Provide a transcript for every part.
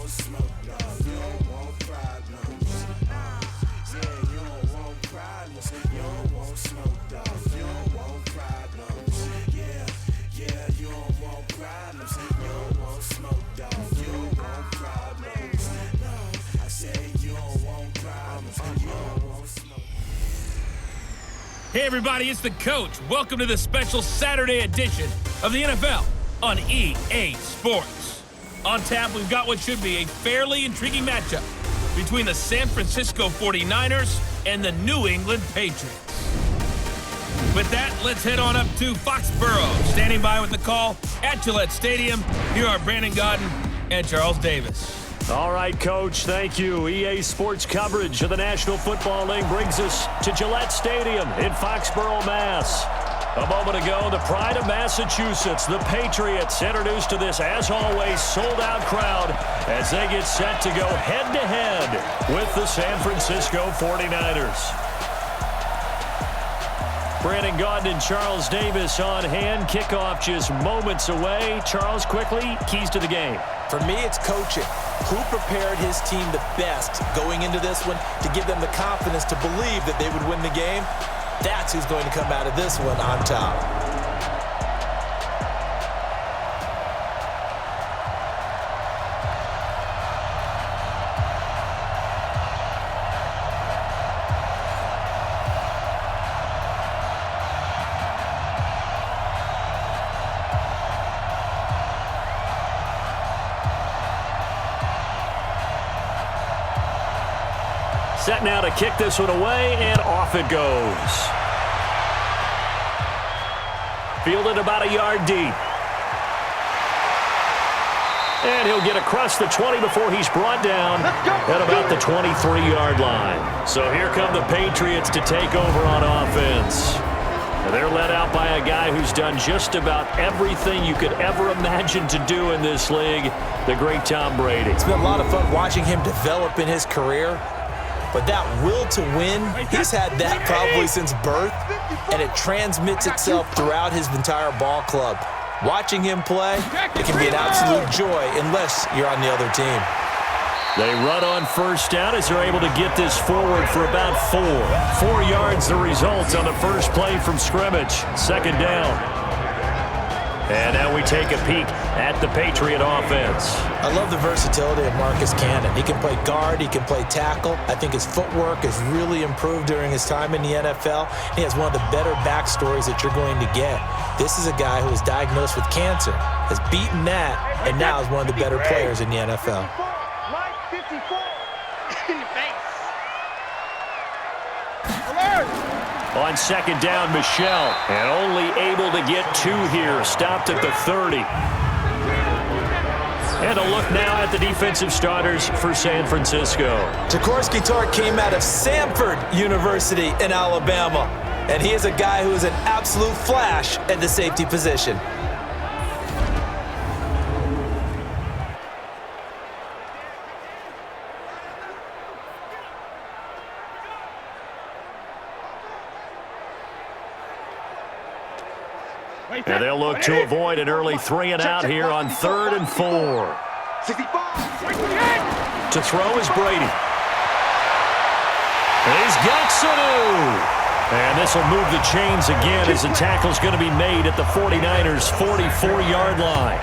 want smoke, no. You don't want problems. Yeah, you don't want problems. You don't want smoke, no. You don't want problems. Yeah, you don't want problems. You don't want smoke, no. You don't want problems. No, I said you don't want problems. You don't want smoke. Hey everybody, it's the Coach. Welcome to the special Saturday edition of the NFL on EA Sports. On tap, we've got what should be a fairly intriguing matchup between the San Francisco 49ers and the New England Patriots. With that, let's head on up to Foxborough. Standing by with the call at Gillette Stadium, here are Brandon Godden and Charles Davis. All right, Coach, thank you. EA Sports coverage of the National Football League brings us to Gillette Stadium in Foxborough, Mass. A moment ago, the pride of Massachusetts, the Patriots, introduced to this, as always, sold-out crowd as they get set to go head-to-head with the San Francisco 49ers. Brandon Gaudin and Charles Davis on hand. Kickoff just moments away. Charles, quickly, keys to the game. For me, it's coaching. Who prepared his team the best going into this one to give them the confidence to believe that they would win the game? That's who's going to come out of this one on top. Set now to kick this one away, and off it goes. Fielded about a yard deep. And he'll get across the 20 before he's brought down at about the 23-yard line. So here come the Patriots to take over on offense. They're led out by a guy who's done just about everything you could ever imagine to do in this league, the great Tom Brady. It's been a lot of fun watching him develop in his career. But that will to win, he's had that probably since birth, and it transmits itself throughout his entire ball club. Watching him play, it can be an absolute joy unless you're on the other team. They run on first down as they're able to get this forward for about 4. 4 yards the result on the first play from scrimmage. Second down. And now we take a peek at the Patriot offense. I love the versatility of Marcus Cannon. He can play guard, he can play tackle. I think his footwork has really improved during his time in the NFL. He has one of the better backstories that you're going to get. This is a guy who was diagnosed with cancer, has beaten that, and now is one of the better players in the NFL. On second down, Michel, and only able to get 2 here. Stopped at the 30. And a look now at the defensive starters for San Francisco. Jaworski Tartt came out of Samford University in Alabama, and he is a guy who is an absolute flash at the safety position. And they'll look to avoid an early 3 and out here on 3rd and 4. To throw is Brady. He's got Sanu. And this will move the chains again as the tackle's going to be made at the 49ers' 44-yard line.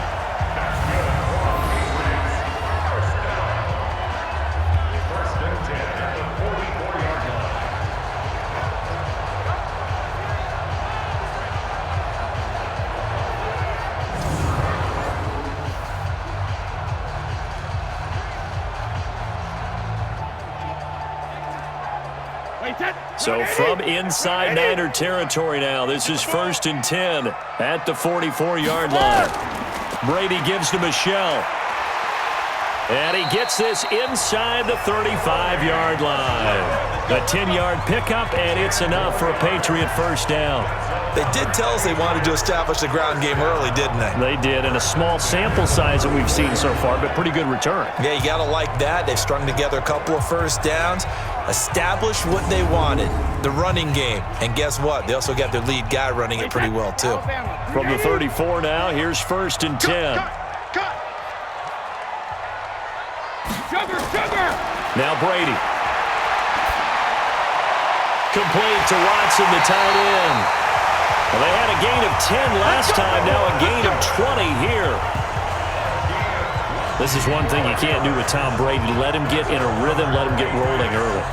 So from inside Niner territory now, this is 1st and 10 at the 44-yard line. Brady gives to Michel. And he gets this inside the 35-yard line. A 10-yard pickup, and it's enough for a Patriot first down. They did tell us they wanted to establish the ground game early, didn't they? They did, and a small sample size that we've seen so far, but pretty good return. Yeah, you got to like that. They've strung together a couple of first downs, established what they wanted, the running game. And guess what? They also got their lead guy running it pretty well, too. From the 34 now, here's 1st and 10. Now Brady. Complete to Watson, the tight end. Well, they had a gain of 10 last time, now a gain of 20 here. This is one thing you can't do with Tom Brady. Let him get in a rhythm, let him get rolling early.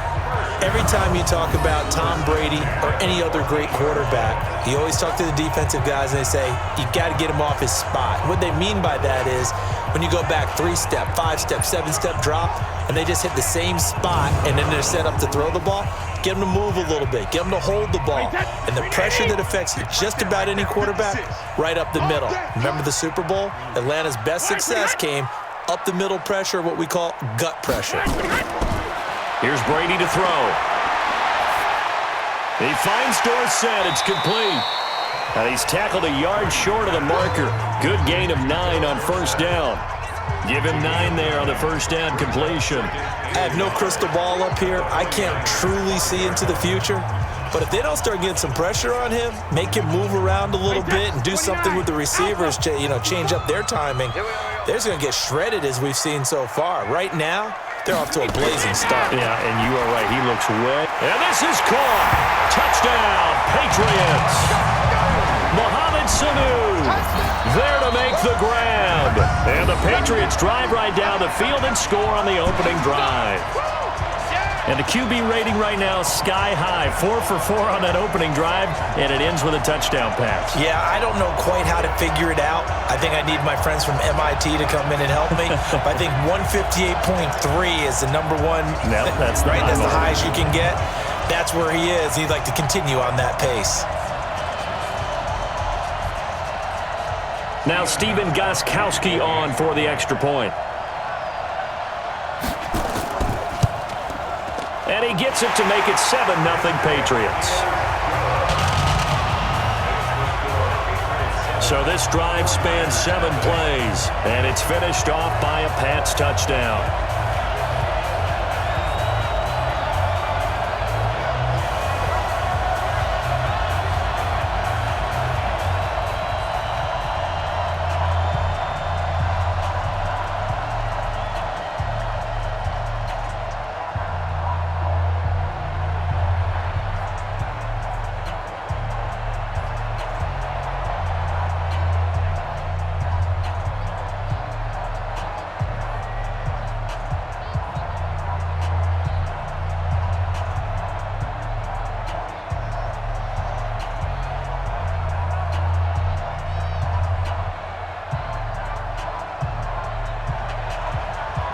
Every time you talk about Tom Brady or any other great quarterback, you always talk to the defensive guys and they say, you got to get him off his spot. What they mean by that is when you go back 3-step, 5-step, 7-step drop, and they just hit the same spot and then they're set up to throw the ball, get them to move a little bit, get them to hold the ball. And the pressure that affects just about any quarterback, right up the middle. Remember the Super Bowl? Atlanta's best success came up the middle pressure, what we call gut pressure. Here's Brady to throw. He finds Dorsett. It's complete. And he's tackled a yard short of the marker. Good gain of 9 on first down. Give him 9 there on the first down completion. I have no crystal ball up here. I can't truly see into the future. But if they don't start getting some pressure on him, make him move around a little bit and do something with the receivers, change up their timing, they're just going to get shredded as we've seen so far. Right now, they're off to a blazing start. Yeah, and you are right. He looks wet. And this is caught. Touchdown, Patriots. Mohamed Sanu there to make the grab. And the Patriots drive right down the field and score on the opening drive. And the QB rating right now, sky high. 4 for 4 on that opening drive, and it ends with a touchdown pass. Yeah, I don't know quite how to figure it out. I think I need my friends from MIT to come in and help me. But I think 158.3 is the number one. No, that's the right. That's the highest you can get. That's where he is. He'd like to continue on that pace. Now Stephen Gostkowski on for the extra point. And he gets it to make it 7-0 Patriots. So this drive spans 7 plays, and it's finished off by a Pats touchdown.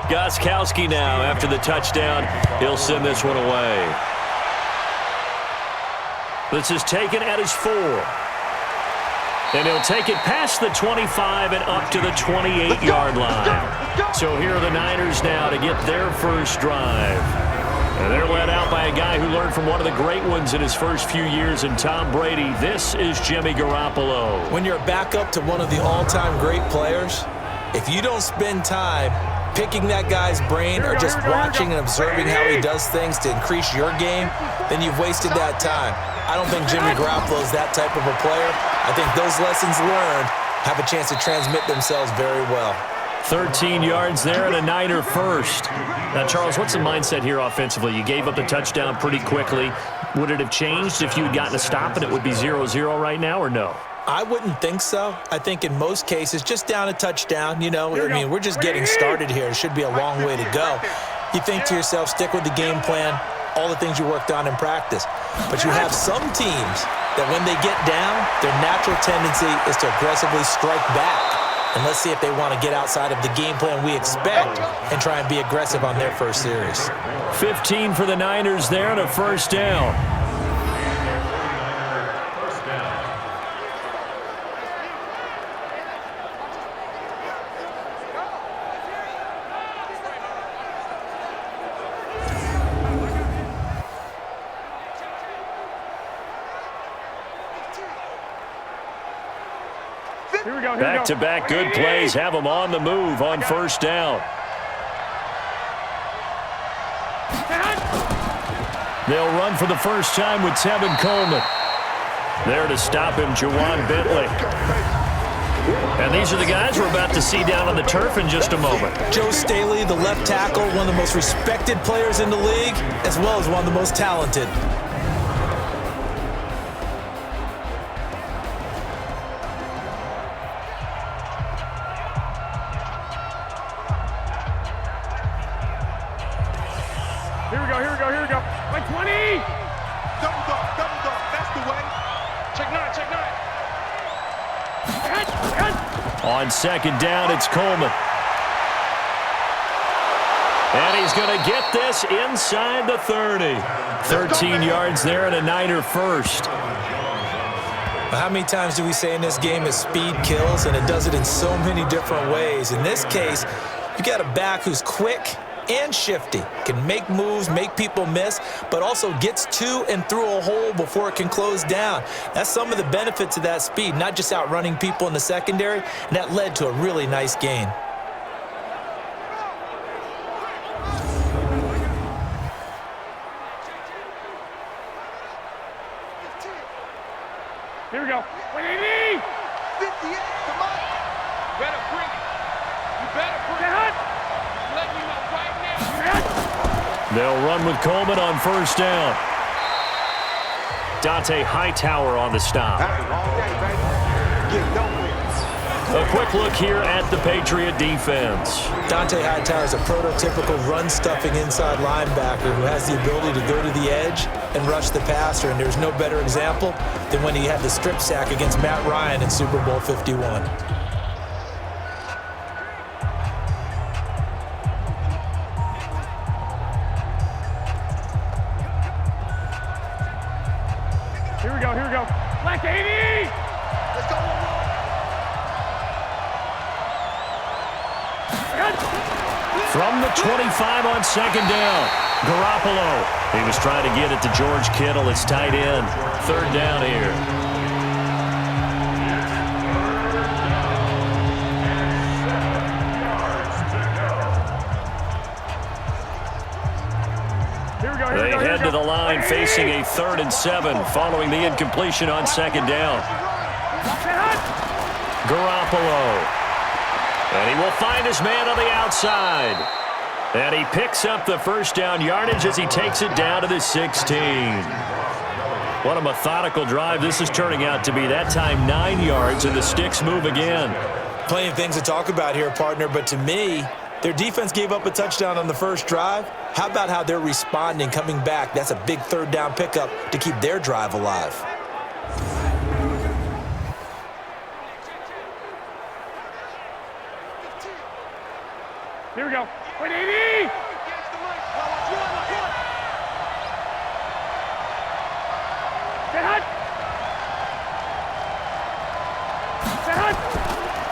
Gostkowski now, after the touchdown, he'll send this one away. This is taken at his 4. And he'll take it past the 25 and up to the 28-yard line. So here are the Niners now to get their first drive. And they're led out by a guy who learned from one of the great ones in his first few years in Tom Brady. This is Jimmy Garoppolo. When you're a backup to one of the all-time great players, if you don't spend time picking that guy's brain or just watching and observing how he does things to increase your game, then you've wasted that time. I don't think Jimmy Garoppolo is that type of a player. I think those lessons learned have a chance to transmit themselves very well. 13 yards there and a Niner first. Now, Charles, what's the mindset here offensively? You gave up the touchdown pretty quickly. Would it have changed if you had gotten a stop and it would be 0-0 right now, or no? I wouldn't think so. I think in most cases, just down a touchdown, we're just getting started here. It should be a long way to go. You think to yourself, stick with the game plan, all the things you worked on in practice. But you have some teams that when they get down, their natural tendency is to aggressively strike back. And let's see if they want to get outside of the game plan we expect and try and be aggressive on their first series. 15 for the Niners there and a first down. Back-to-back good plays have them on the move on first down. They'll run for the first time with Tevin Coleman. There to stop him, Juwan Bentley. And these are the guys we're about to see down on the turf in just a moment. Joe Staley, the left tackle, one of the most respected players in the league, as well as one of the most talented. Here we go. Like 20! Double dog, that's the way. Check nine. On second down, it's Coleman. And he's going to get this inside the 30. 13 yards there and a Niner first. How many times do we say in this game is speed kills, and it does it in so many different ways. In this case, you got a back who's quick and shifty, can make moves, make people miss, but also gets to and through a hole before it can close down. That's some of the benefits of that speed, not just outrunning people in the secondary, and that led to a really nice gain. Here we go. 180! 58, come on. Better bring it. You better bring it. Let me know right now. They'll run with Coleman on first down. Dante Hightower on the stop. A quick look here at the Patriot defense. Dante Hightower is a prototypical run-stuffing inside linebacker who has the ability to go to the edge and rush the passer, and there's no better example than when he had the strip sack against Matt Ryan in Super Bowl 51. Here we go. Black 80! Let's go. From the 25 on second down, Garoppolo. He was trying to get it to George Kittle, his tight end. Third down here. They head to the line facing a 3rd and 7 following the incompletion on second down. Garoppolo. And he will find his man on the outside. And he picks up the first down yardage as he takes it down to the 16. What a methodical drive this is turning out to be. That time 9 yards, and the sticks move again. Plenty of things to talk about here, partner, but to me, their defense gave up a touchdown on the first drive. How about how they're responding, coming back? That's a big third down pickup to keep their drive alive. Here we go. 180!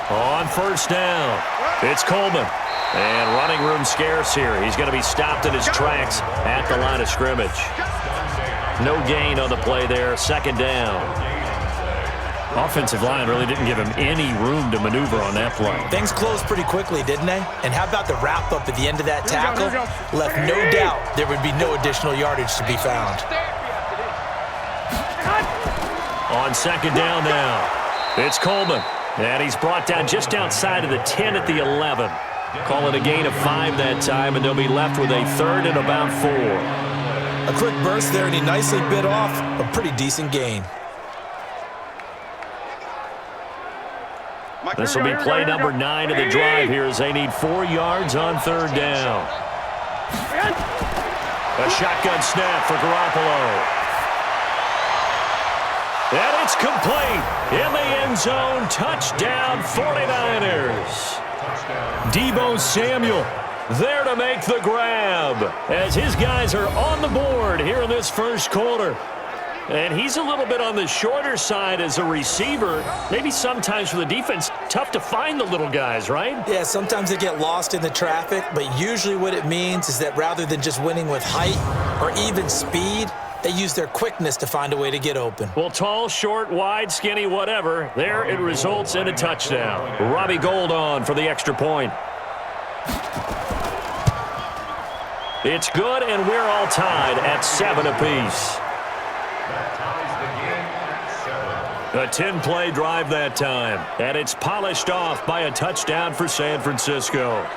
On first down, it's Coleman. And running room scarce here. He's going to be stopped in his tracks at the line of scrimmage. No gain on the play there. Second down. Offensive line really didn't give him any room to maneuver on that play. Things closed pretty quickly, didn't they? And how about the wrap-up at the end of that tackle? Left no doubt there would be no additional yardage to be found. On second down now, it's Coleman. And he's brought down just outside of the 10 at the 11. Call it a gain of 5 that time, and they'll be left with a 3rd and about 4. A quick burst there, and he nicely bit off a pretty decent gain. This will be play number 9 of the drive here as they need 4 yards on third down. A shotgun snap for Garoppolo. And it's complete in the end zone. Touchdown 49ers. Deebo Samuel there to make the grab as his guys are on the board here in this first quarter. And he's a little bit on the shorter side as a receiver. Maybe sometimes for the defense, tough to find the little guys, right? Yeah, sometimes they get lost in the traffic, but usually what it means is that rather than just winning with height or even speed, they use their quickness to find a way to get open. Well, tall, short, wide, skinny, whatever, there it results in a touchdown. Robbie Gould on for the extra point. It's good, and we're all tied at 7 apiece. A 10-play drive that time, and it's polished off by a touchdown for San Francisco.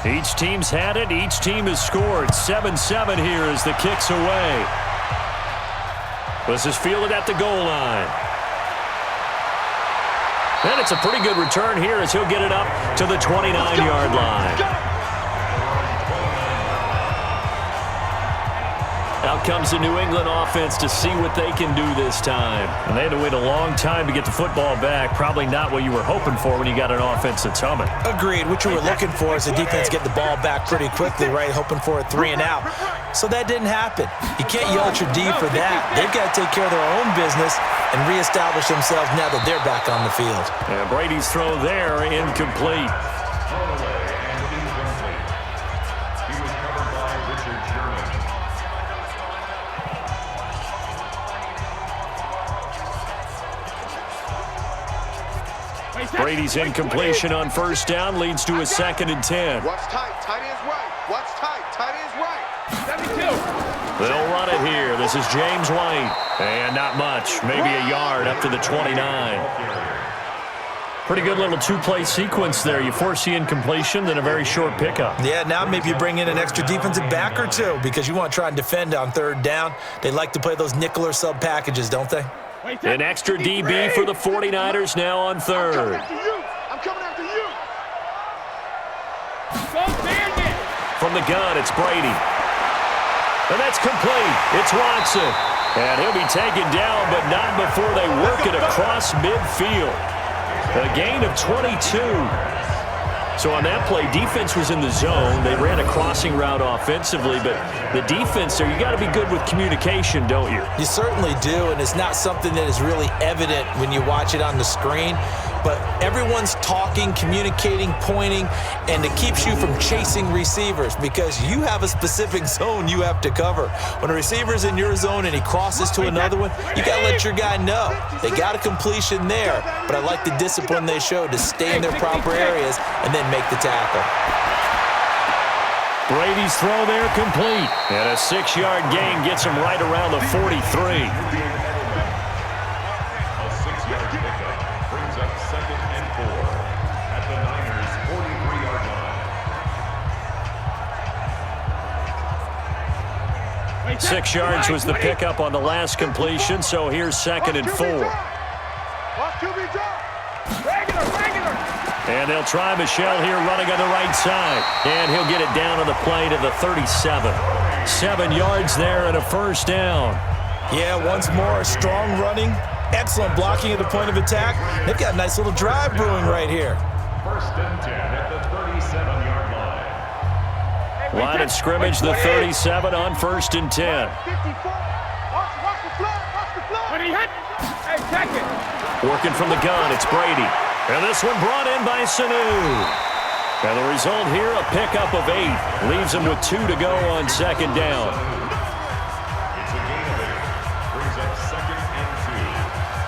Each team's had it. Each team has scored. 7-7 here as the kick's away. This is fielded at the goal line. And it's a pretty good return here as he'll get it up to the 29-yard line. Out comes the New England offense to see what they can do this time. And they had to wait a long time to get the football back. Probably not what you were hoping for when you got an offense that's humming. Agreed. What you were looking for is the defense get the ball back pretty quickly, right? Hoping for a 3 and out. So that didn't happen. You can't yell at your D for that. They've got to take care of their own business and reestablish themselves now that they're back on the field. And Brady's throw there, incomplete. Brady's incompletion on first down leads to a 2nd and 10. Watch tight. Tight end's right. Watch tight. Tight end's right. 72. They'll run it here. This is James White. And not much. Maybe a yard up to the 29. Pretty good little 2-play sequence there. You force the incompletion, then a very short pickup. Yeah, now maybe you bring in an extra defensive back or two because you want to try and defend on 3rd down. They like to play those nickel or sub packages, don't they? An extra DB for the 49ers now on 3rd. I'm coming after you. From the gun, it's Brady. And that's complete. It's Watson. And he'll be taken down, but not before they work it across midfield. A gain of 22. So on that play, defense was in the zone. They ran a crossing route offensively, but the defense there, you got to be good with communication, don't you? You certainly do, and it's not something that is really evident when you watch it on the screen. But everyone's talking, communicating, pointing, and it keeps you from chasing receivers because you have a specific zone you have to cover. When a receiver's in your zone and he crosses to another one, you got to let your guy know. They got a completion there, but I like the discipline they showed to stay in their proper areas and then make the tackle. Brady's throw there complete. And a 6-yard gain gets him right around the 43. Brings up 2nd and 4 at the Niners' 43-yard line. 6 yards was the pickup on the last completion, so here's 2nd and 4. And they'll try Michelle here running on the right side. And he'll get it down on the play to the 37. 7 yards there and a 1st down. Yeah, once more, strong running. Excellent blocking at the point of attack. They've got a nice little drive brewing right here. 1st and 10 at the 37-yard line. Line of scrimmage, the 37 on 1st and 10. Working from the gun, it's Brady. And this one brought in by Sanu. And the result here, a pickup of 8. Leaves him with 2 to go on 2nd down. It's a gain of 8. Brings up 2nd and 2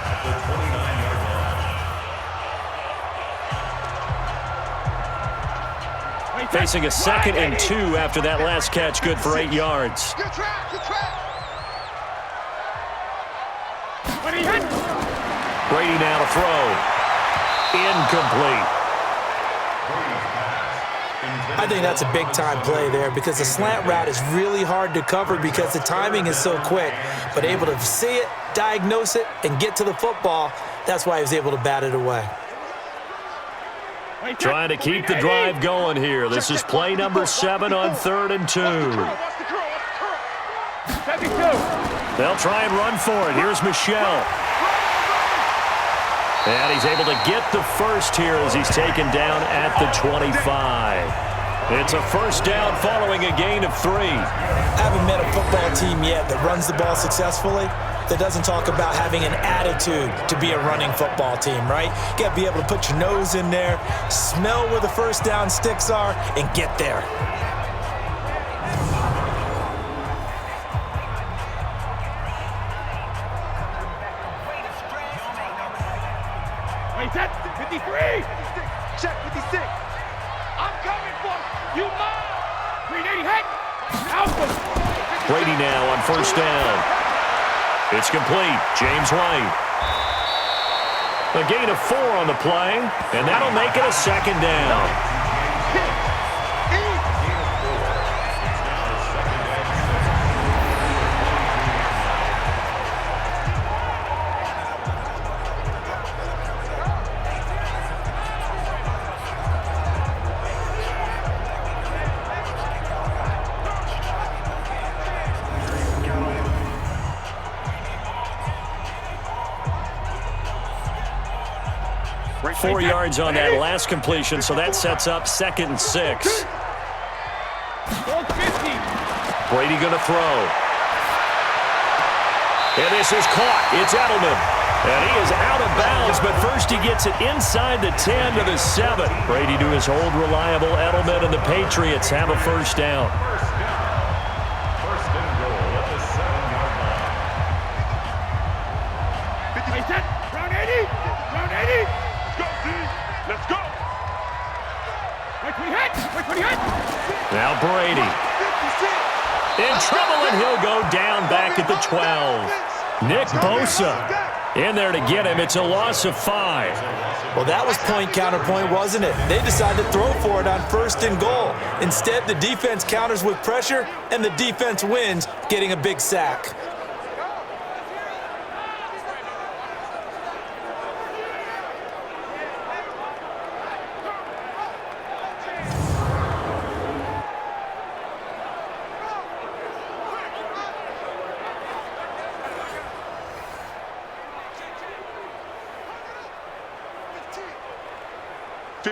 at the 29-yard line. Facing a 2nd and 2 after that last catch, good for 8 yards. Good track. Brady now to throw. Incomplete. I think that's a big-time play there because the slant route is really hard to cover because the timing is so quick. But able to see it, diagnose it, and get to the football, that's why he was able to bat it away. Trying to keep the drive going here. This is play number 7 on 3rd and 2. They'll try and run for it. Here's Michelle. And he's able to get the first here as he's taken down at the 25. It's a first down following a gain of 3. I haven't met a football team yet that runs the ball successfully that doesn't talk about having an attitude to be a running football team, right? You got to be able to put your nose in there, smell where the first down sticks are, and get there. Wait, that's 53! Check 56! I'm coming for you, mom! 380 head! Alpha! Brady now on first down. It's complete. James White. A gain of 4 on the play, and that'll make it a second down. 4 yards on that last completion, so that sets up 2nd and 6. Brady going to throw. And this is caught. It's Edelman. And he is out of bounds, but first he gets it inside the 10 to the 7. Brady to his old reliable Edelman, and the Patriots have a first down. First and goal at the 7-yard line. Round 80! Round 80! Let's go! Wait when he hit! Now Brady. In trouble, and he'll go down back at the 12. Nick Bosa in there to get him. It's a loss of 5. Well, that was point counterpoint, wasn't it? They decided to throw for it on 1st and goal. Instead, the defense counters with pressure, and the defense wins, getting a big sack.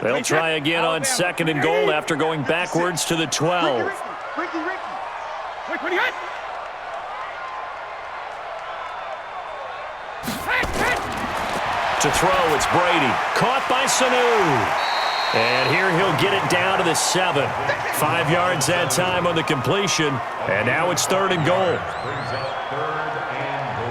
They'll try again on 2nd and goal after going backwards to the 12. Ricky. Wait when he hit! To throw, it's Brady. Caught by Sanu. And here he'll get it down to the 7. 5 yards that time on the completion. And now it's 3rd and goal. Brings up 3rd and goal.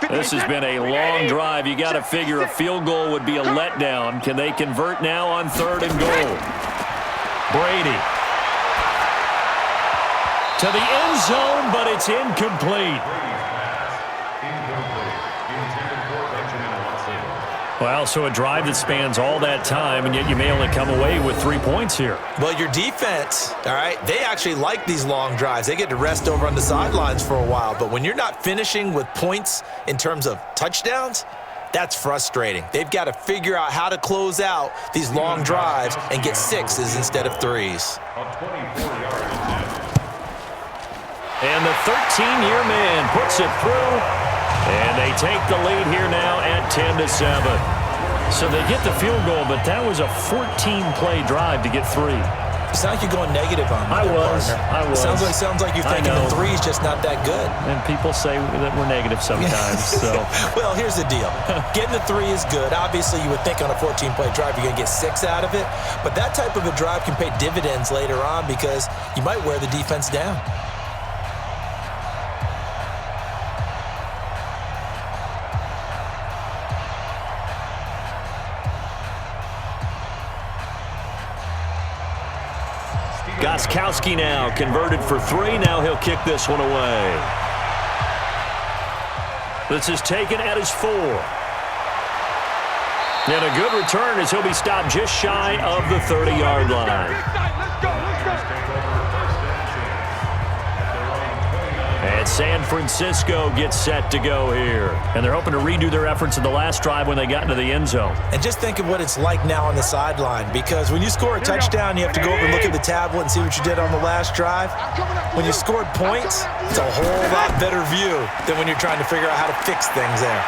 This has been a long drive. You got to figure a field goal would be a letdown. Can they convert now on 3rd and goal? Brady. To the end zone, but it's incomplete. Well, so a drive that spans all that time, and yet you may only come away with 3 points here. Well, your defense, all right, they actually like these long drives. They get to rest over on the sidelines for a while. But when you're not finishing with points in terms of touchdowns, that's frustrating. They've got to figure out how to close out these long drives and get 6s instead of 3s. And the 13-year man puts it through, and they take the lead here now at 10-7. So they get the field goal, but that was a 14-play drive to get 3. It sounds like you're going negative on me. I was. It sounds like you're thinking the 3's just not that good. And people say that we're negative sometimes. So. Well, here's the deal. Getting the 3 is good. Obviously, you would think on a 14-play drive you're going to get 6 out of it. But that type of a drive can pay dividends later on because you might wear the defense down. Gostkowski now converted for 3. Now he'll kick this one away. This is taken at his 4. And a good return as he'll be stopped just shy of the 30-yard line. And San Francisco gets set to go here. And they're hoping to redo their efforts in the last drive when they got into the end zone. And just think of what it's like now on the sideline, because when you score a touchdown, you have to go over and look at the tablet and see what you did on the last drive. When you scored points, it's a whole lot better view than when you're trying to figure out how to fix things there.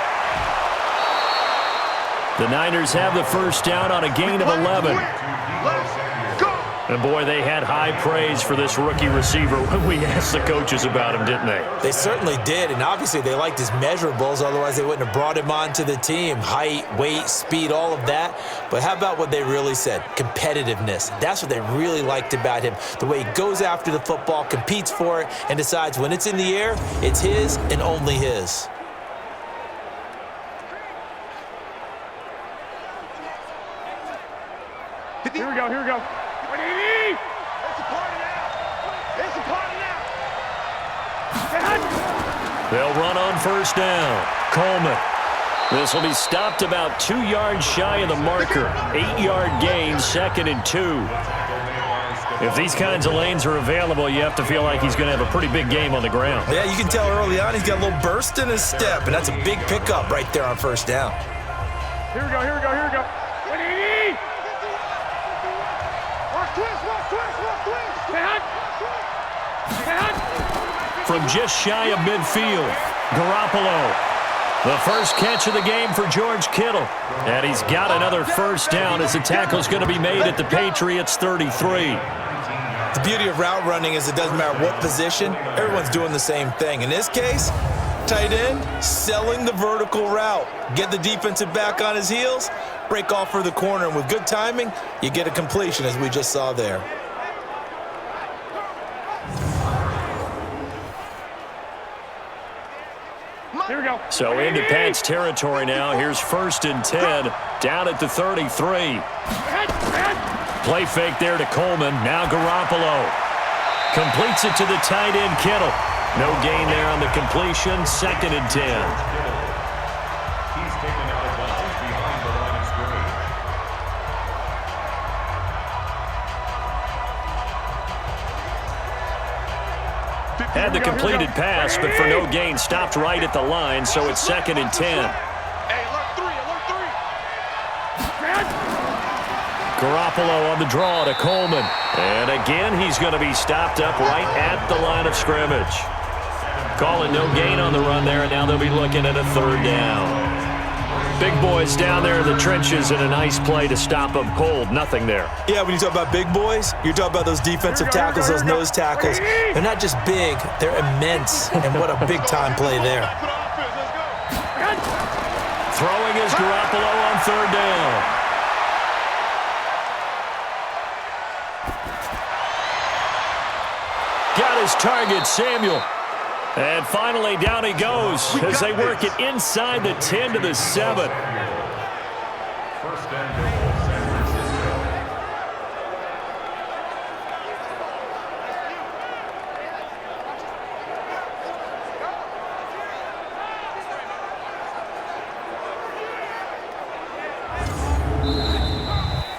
The Niners have the first down on a gain of 11. And, boy, they had high praise for this rookie receiver when we asked the coaches about him, didn't they? They certainly did, and obviously they liked his measurables. Otherwise, they wouldn't have brought him onto the team. Height, weight, speed, all of that. But how about what they really said? Competitiveness. That's what they really liked about him. The way he goes after the football, competes for it, and decides when it's in the air, it's his and only his. Here we go, here we go. What do you need? It's a party now. It's a party now. They'll run on first down. Coleman. This will be stopped about 2 yards shy of the marker. 8-yard gain, 2nd and 2. If these kinds of lanes are available, you have to feel like he's going to have a pretty big game on the ground. Yeah, you can tell early on he's got a little burst in his step, and that's a big pickup right there on first down. Here we go, here we go, here we go. What do you need? From just shy of midfield, Garoppolo. The first catch of the game for George Kittle. And he's got another first down as the tackle's going to be made at the Patriots 33. The beauty of route running is it doesn't matter what position, everyone's doing the same thing. In this case, tight end, selling the vertical route. Get the defensive back on his heels, break off for the corner, and with good timing, you get a completion as we just saw there. Here we go. So into Pat's territory now. Here's 1st and 10, down at the 33. Play fake there to Coleman. Now Garoppolo completes it to the tight end Kittle. No gain there on the completion. 2nd and 10. He's taken out of bounds behind the line of scrimmage. Had the completed pass, but for no gain, stopped right at the line, so it's 2nd and 10. Hey, alert 3, alert 3. Garoppolo on the draw to Coleman. And again, he's going to be stopped up right at the line of scrimmage. Calling no gain on the run there, and now they'll be looking at a 3rd down. Big boys down there in the trenches in a nice play to stop them cold. Nothing there. Yeah, when you talk about big boys, you're talking about those defensive tackles, those nose tackles. They're not just big, they're immense. And what a big-time play there. Throwing is Garoppolo on 3rd down. Got his target, Samuel. And finally, down he goes as they work it inside the 10 to the 7. First and goal, San Francisco.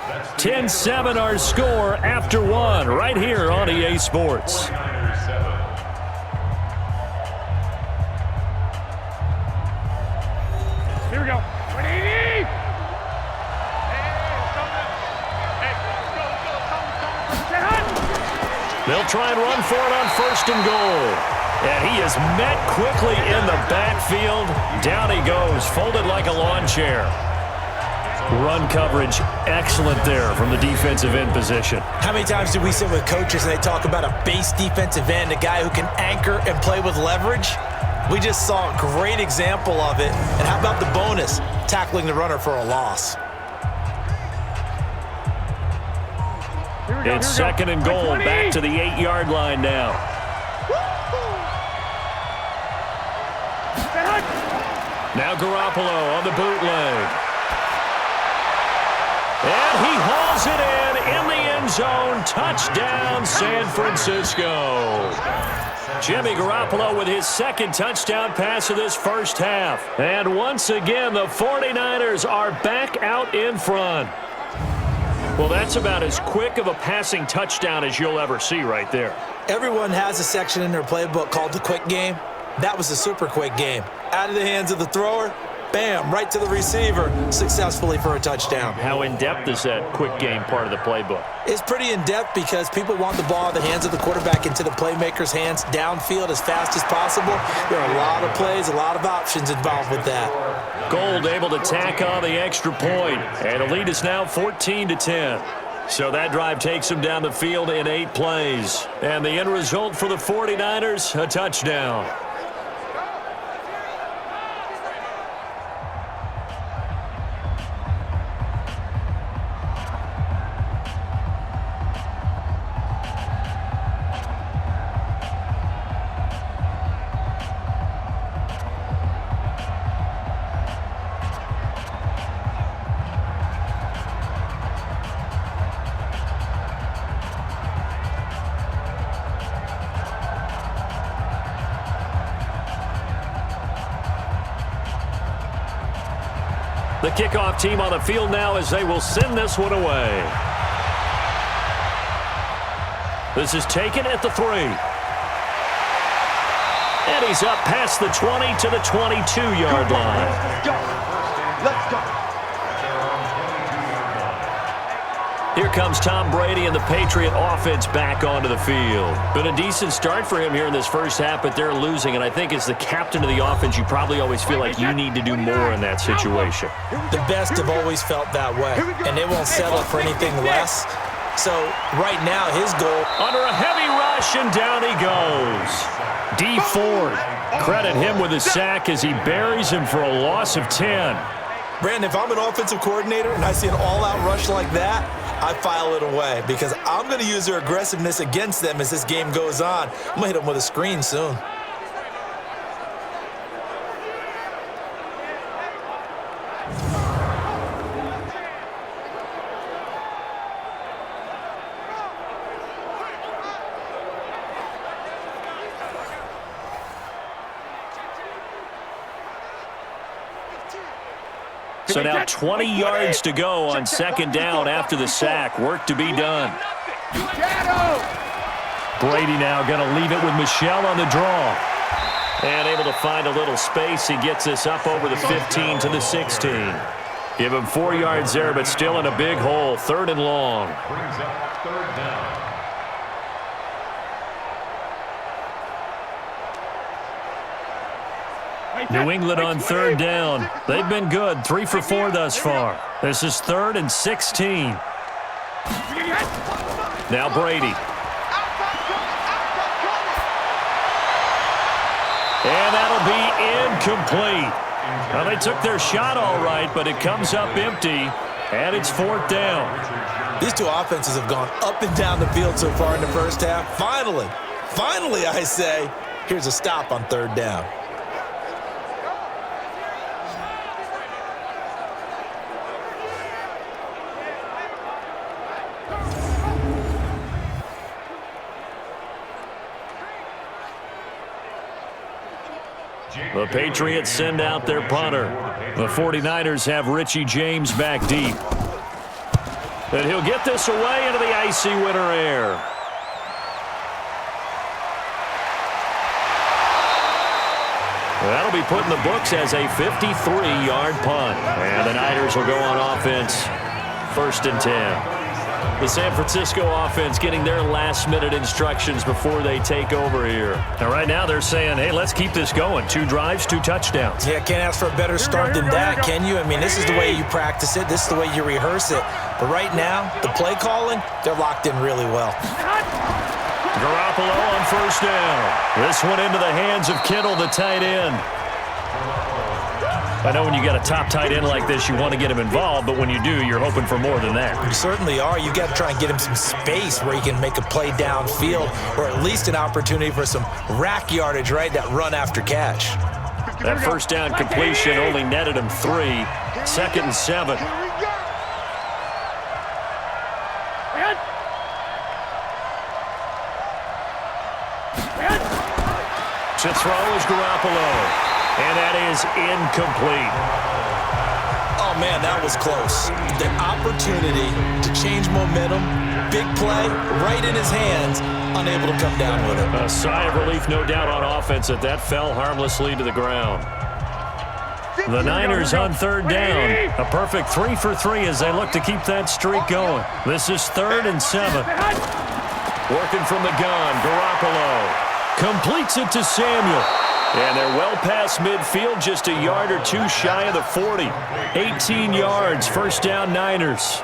That's 10-7 our score after 1 right here on EA Sports. 49ers 7. Here we go. What do you need? They'll try and run for it on 1st and goal. And he is met quickly in the backfield. Down he goes, folded like a lawn chair. Run coverage excellent there from the defensive end position. How many times do we sit with coaches and they talk about a base defensive end, a guy who can anchor and play with leverage? We just saw a great example of it. And how about the bonus? Tackling the runner for a loss. It's 2nd and goal, back to the 8-yard line now. Now Garoppolo on the bootleg. And he hauls it in the end zone. Touchdown, San Francisco. Jimmy Garoppolo with his 2nd touchdown pass of this first half. And once again, the 49ers are back out in front. Well, that's about as quick of a passing touchdown as you'll ever see right there. Everyone has a section in their playbook called the quick game. That was a super quick game. Out of the hands of the thrower, bam, right to the receiver, successfully for a touchdown. How in-depth is that quick game part of the playbook? It's pretty in-depth because people want the ball in the hands of the quarterback into the playmaker's hands downfield as fast as possible. There are a lot of plays, a lot of options involved with that. Gold able to tack on the extra point, and the lead is now 14-10. So that drive takes them down the field in 8 plays. And the end result for the 49ers, a touchdown. The kickoff team on the field now as they will send this one away. This is taken at the 3. And he's up past the 20 to the 22-yard line. Let's go. Here comes Tom Brady and the Patriot offense back onto the field. Been a decent start for him here in this first half, but they're losing. And I think as the captain of the offense, you probably always feel like you need to do more in that situation. The best have always felt that way, and they won't settle for anything less. So right now, his goal. Under a heavy rush, and down he goes. D Ford, credit him with a sack as he buries him for a loss of 10. Brandon, if I'm an offensive coordinator and I see an all-out rush like that, I file it away because I'm going to use their aggressiveness against them as this game goes on. I'm going to hit them with a screen soon. So now 20 yards to go on second down after the sack. Work to be done. Brady now going to leave it with Michel on the draw. And able to find a little space. He gets this up over the 15 to the 16. Give him 4 yards there, but still in a big hole. 3rd and long. Brings up 3rd down. New England on 3rd down. They've been good. 3 for 4 thus far. This is 3rd and 16. Now Brady. And that'll be incomplete. Well, they took their shot all right, but it comes up empty, and it's 4th down. These two offenses have gone up and down the field so far in the first half. Finally, I say, here's a stop on 3rd down. The Patriots send out their punter. The 49ers have Richie James back deep. And he'll get this away into the icy winter air. That'll be put in the books as a 53-yard punt. And the Niners will go on offense. 1st and 10. The San Francisco offense getting their last-minute instructions before they take over here. And right now they're saying, hey, let's keep this going. 2 drives, 2 touchdowns. Yeah, can't ask for a better start than that, can you? I mean, this is the way you practice it. This is the way you rehearse it. But right now, the play calling, they're locked in really well. Garoppolo on 1st down. This one into the hands of Kittle, the tight end. I know when you got a top tight end like this, you want to get him involved, but when you do, you're hoping for more than that. You certainly are. You've got to try and get him some space where he can make a play downfield or at least an opportunity for some rack yardage, right, that run after catch. That 1st down completion only netted him 3. 2nd and 7. To throw is Garoppolo. And that is incomplete. Oh, man, that was close. The opportunity to change momentum, big play, right in his hands, unable to come down with it. A sigh of relief, no doubt, on offense that fell harmlessly to the ground. The Niners on third down. A perfect 3 for 3 as they look to keep that streak going. This is 3rd and 7. Working from the gun, Garoppolo completes it to Samuel. And they're well past midfield, just a yard or two shy of the 40. 18 yards, first down Niners.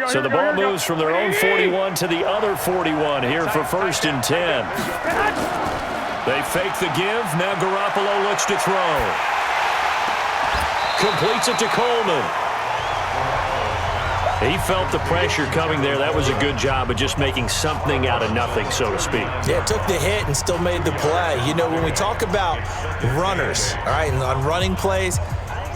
So the ball moves from their own 41 to the other 41 here for 1st and 10. They fake the give. Now Garoppolo looks to throw. Completes it to Coleman. He felt the pressure coming there. That was a good job of just making something out of nothing, so to speak. Yeah, took the hit and still made the play. You know, when we talk about runners, all right, and on running plays,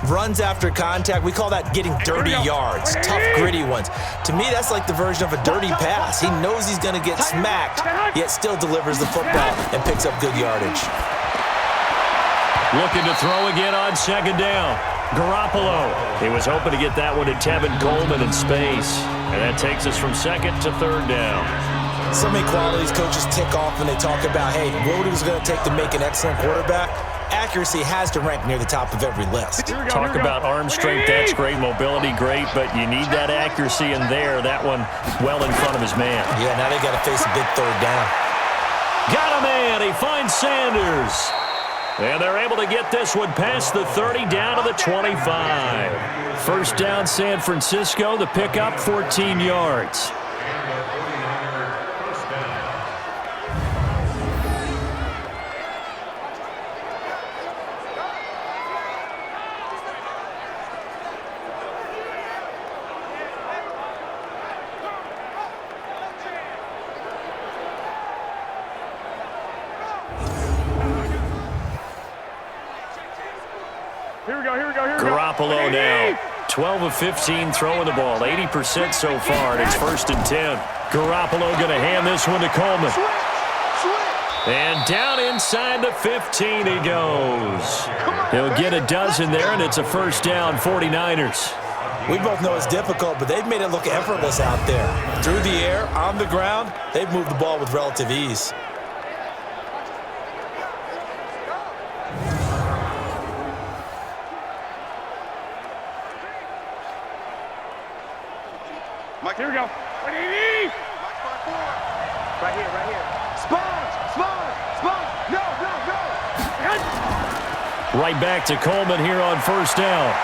runs after contact, we call that getting dirty yards, tough, gritty ones. To me, that's like the version of a dirty pass. He knows he's going to get smacked, yet still delivers the football and picks up good yardage. Looking to throw again on 2nd down. Garoppolo. He was hoping to get that one to Tevin Coleman in space. And that takes us from 2nd to 3rd down. So many qualities coaches tick off when they talk about, hey, what is it going to take to make an excellent quarterback? Accuracy has to rank near the top of every list. Talk about arm strength, that's great. Mobility, great, but you need that accuracy in there. That one well in front of his man. Yeah, now they got to face a big 3rd down. Got a man. He finds Sanders. And they're able to get this one past the 30 down to the 25. 1st down San Francisco. The pickup, 14 yards. Garoppolo now, 12 of 15 throwing the ball, 80% so far, and it's 1st and 10. Garoppolo going to hand this one to Coleman. And down inside the 15 he goes. He'll get a dozen there, and it's a 1st down, 49ers. We both know it's difficult, but they've made it look effortless out there. Through the air, on the ground, they've moved the ball with relative ease. Mike, here we go. Right here. Sponge. No. Right back to Coleman here on 1st down.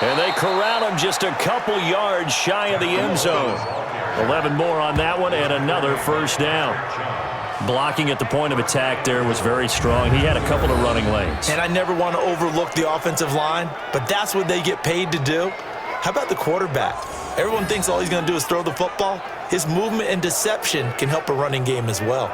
And they corral him just a couple yards shy of the end zone. 11 more on that one and another 1st down. Blocking at the point of attack there was very strong. He had a couple of running lanes. And I never want to overlook the offensive line, but that's what they get paid to do. How about the quarterback? Everyone thinks all he's going to do is throw the football. His movement and deception can help a running game as well.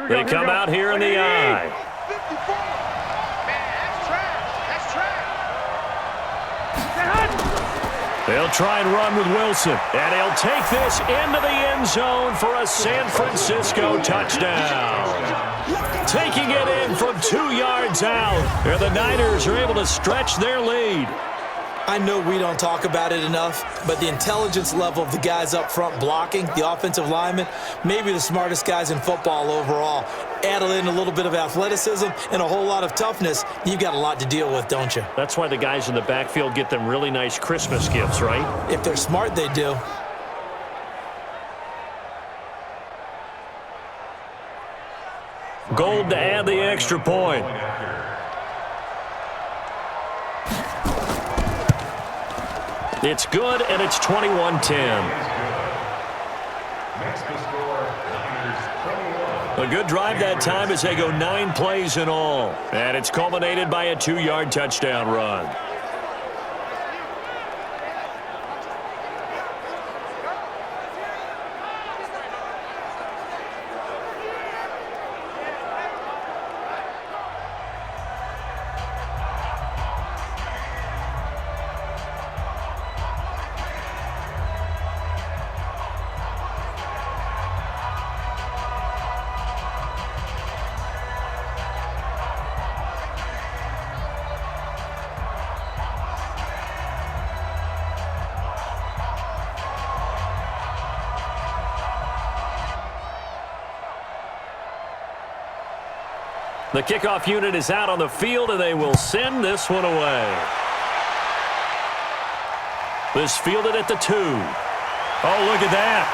They come out here in the eye. They'll try and run with Wilson. And he'll take this into the end zone for a San Francisco touchdown. Taking it in from 2 yards out. And the Niners are able to stretch their lead. I know we don't talk about it enough, but the intelligence level of the guys up front blocking, the offensive linemen, maybe the smartest guys in football overall. Add in a little bit of athleticism and a whole lot of toughness, you've got a lot to deal with, don't you? That's why the guys in the backfield get them really nice Christmas gifts, right? If they're smart, they do. Gold to add the extra point. It's good, and it's 21-10. A good drive that time as they go 9 plays in all. And it's culminated by a 2-yard touchdown run. The kickoff unit is out on the field, and they will send this one away. This fielded at the 2. Oh, look at that.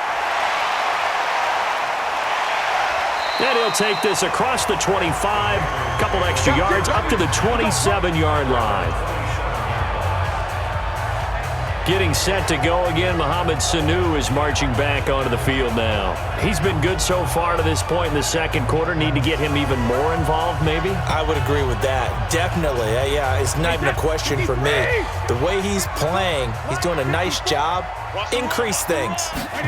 And he'll take this across the 25, a couple extra yards up to the 27-yard line. Getting set to go again, Mohamed Sanu is marching back onto the field now. He's been good so far to this point in the second quarter. Need to get him even more involved, maybe? I would agree with that. Definitely. Yeah, it's not even a question for me. The way he's playing, he's doing a nice job. Increase things.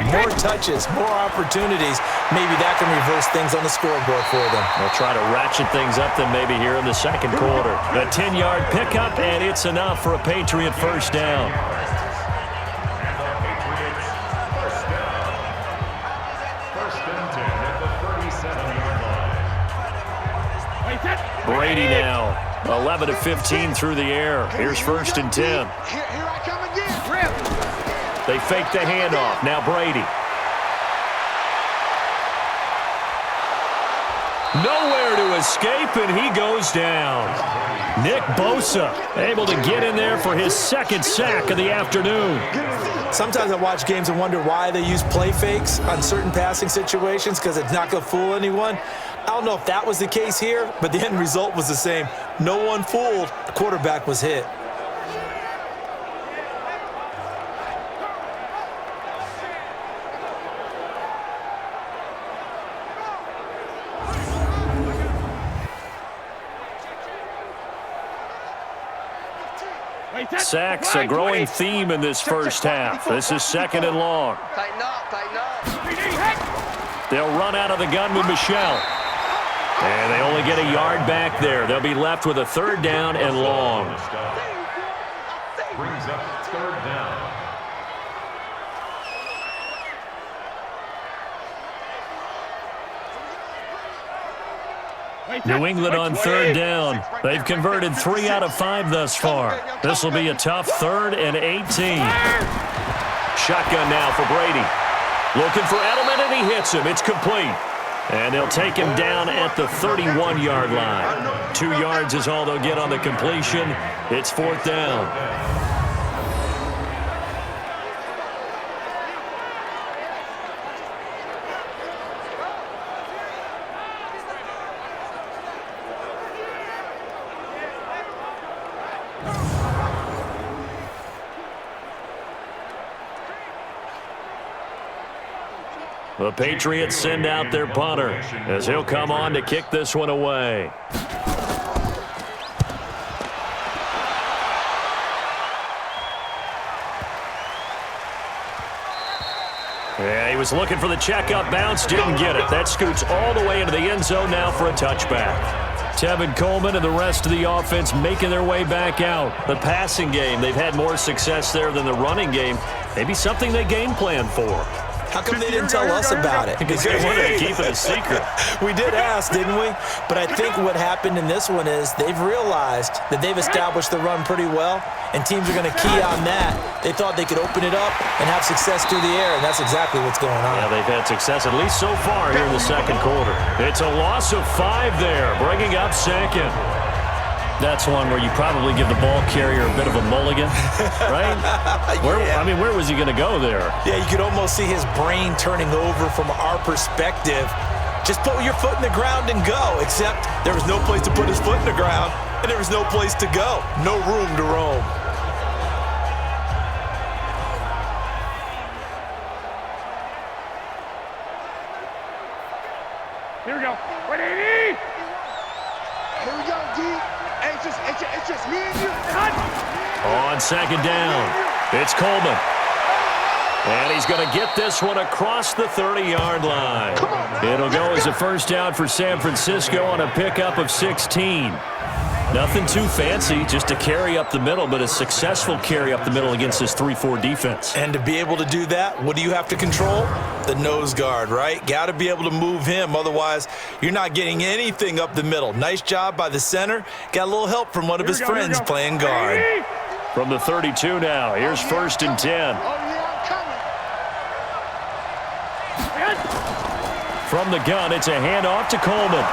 More touches, more opportunities. Maybe that can reverse things on the scoreboard for them. They'll try to ratchet things up then maybe here in the second quarter. A 10-yard pickup, and it's enough for a Patriot first down. Brady now, 11 of 15 through the air. Here's 1st and 10. Here I come again. Rip. They fake the handoff. Now Brady. Nowhere to escape, and he goes down. Nick Bosa able to get in there for his second sack of the afternoon. Sometimes I watch games and wonder why they use play fakes on certain passing situations, because it's not going to fool anyone. I don't know if that was the case here, but the end result was the same. No one fooled. The quarterback was hit. Sacks, a growing theme in this first half. This is 2nd and long. Tighten up, tighten up. They'll run out of the gun with Michelle. And they only get a yard back there. They'll be left with a 3rd down and long. Brings up 3rd down. New England on 3rd down. They've converted 3 out of 5 thus far. This will be a tough 3rd and 18. Shotgun now for Brady. Looking for Edelman, and he hits him. It's complete. And they'll take him down at the 31-yard line. 2 yards is all they'll get on the completion. It's 4th down. The Patriots send out their punter as he'll come on to kick this one away. Yeah, he was looking for the checkup bounce, didn't get it. That scoots all the way into the end zone now for a touchback. Tevin Coleman and the rest of the offense making their way back out. The passing game, they've had more success there than the running game. Maybe something they game plan for. How come they didn't tell us about it? Because they wanted to keep it a secret. We did ask, didn't we? But I think what happened in this one is they've realized that they've established the run pretty well, and teams are going to key on that. They thought they could open it up and have success through the air, and that's exactly what's going on. Yeah, they've had success, at least so far, here in the second quarter. It's a loss of 5 there, bringing up 2nd. That's one where you probably give the ball carrier a bit of a mulligan, right? Yeah. I mean, where was he going to go there? Yeah, you could almost see his brain turning over from our perspective. Just put your foot in the ground and go, except there was no place to put his foot in the ground, and there was no place to go. No room to roam. Here we go. Wait, Amy! Here we go, D. Hey, it's just me and you. On 2nd down, it's Coleman. And he's going to get this one across the 30-yard line. It'll go as a first down for San Francisco on a pickup of 16. Nothing too fancy, just a carry up the middle, but a successful carry up the middle against this 3-4 defense. And to be able to do that, what do you have to control? The nose guard, right? Got to be able to move him. Otherwise, you're not getting anything up the middle. Nice job by the center. Got a little help from one of his friends playing guard. From the 32 now, here's 1st and 10. From the gun, it's a handoff to Coleman.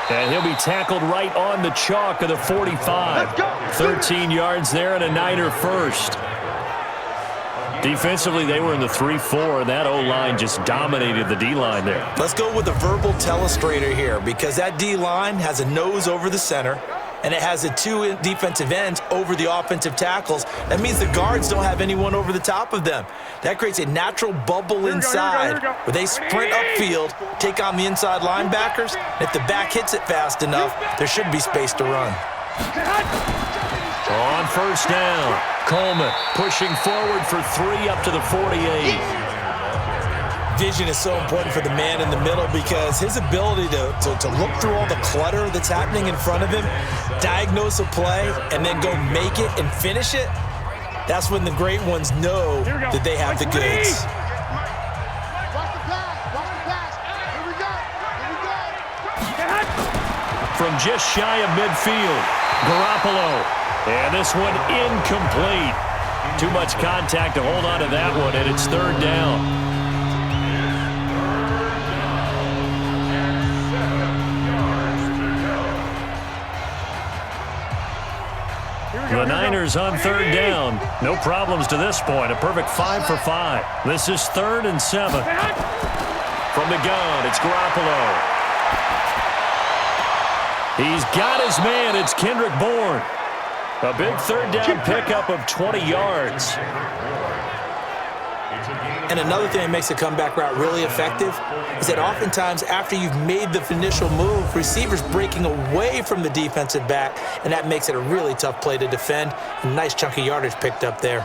And he'll be tackled right on the chalk of the 45. 13 yards there and a Niner first. Defensively, they were in the 3-4, and that O-line just dominated the D-line there. Let's go with a verbal telestrator here, because that D-line has a nose over the center, and it has the two defensive ends over the offensive tackles. That means the guards don't have anyone over the top of them. That creates a natural bubble inside where they sprint upfield, take on the inside linebackers, and if the back hits it fast enough, there should be space to run. On first down, Coleman pushing forward for 3 up to the 48. Vision is so important for the man in the middle because his ability to look through all the clutter that's happening in front of him, diagnose a play, and then go make it and finish it, that's when the great ones know that they have the goods. From just shy of midfield, Garoppolo. And this one incomplete. Too much contact to hold on to that one, and it's third down. The Niners on third down. No problems to this point. A perfect 5 for 5. This is 3rd and 7. From the gun, it's Garoppolo. He's got his man. It's Kendrick Bourne. A big third down pickup of 20 yards. And another thing that makes a comeback route really effective is that oftentimes after you've made the initial move, receivers breaking away from the defensive back, and that makes it a really tough play to defend. A nice chunk of yardage picked up there.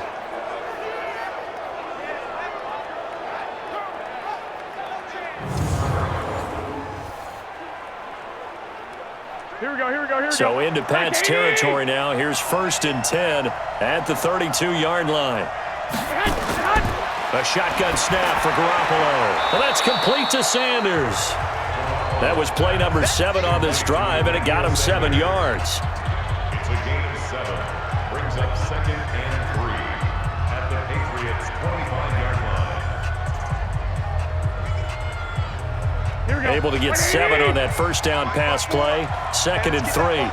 So into Pat's territory now. Here's 1st and 10 at the 32-yard line. A shotgun snap for Garoppolo. Well, that's complete to Sanders. That was play number 7 on this drive, and it got him 7 yards. It's a gain of 7. Brings up 2nd and 3 at the Patriots' 25-yard line. Able to get 7 on that first down pass play. 2nd and 3.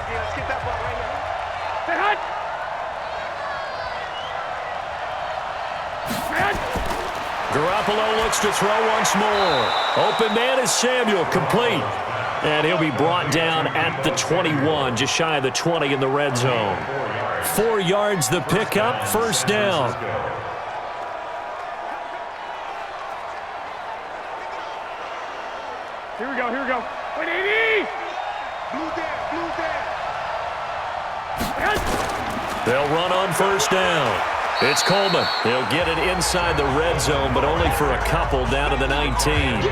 Garoppolo looks to throw once more. Open man is Samuel, complete. And he'll be brought down at the 21, just shy of the 20 in the red zone. 4 yards the pickup, first down. Here we go. 180! Blue down. They'll run on first down. It's Coleman. He'll get it inside the red zone, but only for a couple down to the 19.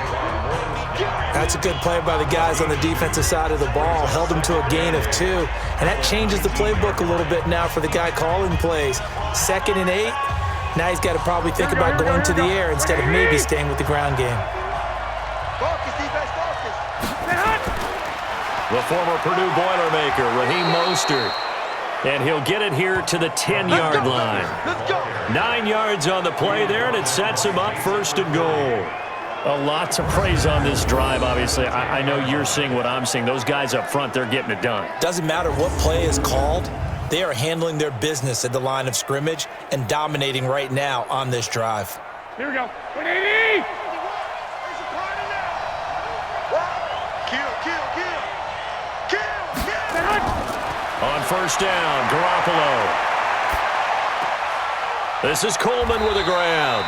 That's a good play by the guys on the defensive side of the ball. Held him to a gain of 2. And that changes the playbook a little bit now for the guy calling plays. 2nd and 8. Now he's got to probably think about going to the air instead of maybe staying with the ground game. The former Purdue Boilermaker, Raheem Mostert. And he'll get it here to the 10-yard line. 9 yards on the play there, and it sets him up 1st and goal. A lot to praise on this drive, obviously. I know you're seeing what I'm seeing. Those guys up front, they're getting it done. Doesn't matter what play is called. They are handling their business at the line of scrimmage and dominating right now on this drive. Here we go. 180! On first down, Garoppolo. This is Coleman with a grab.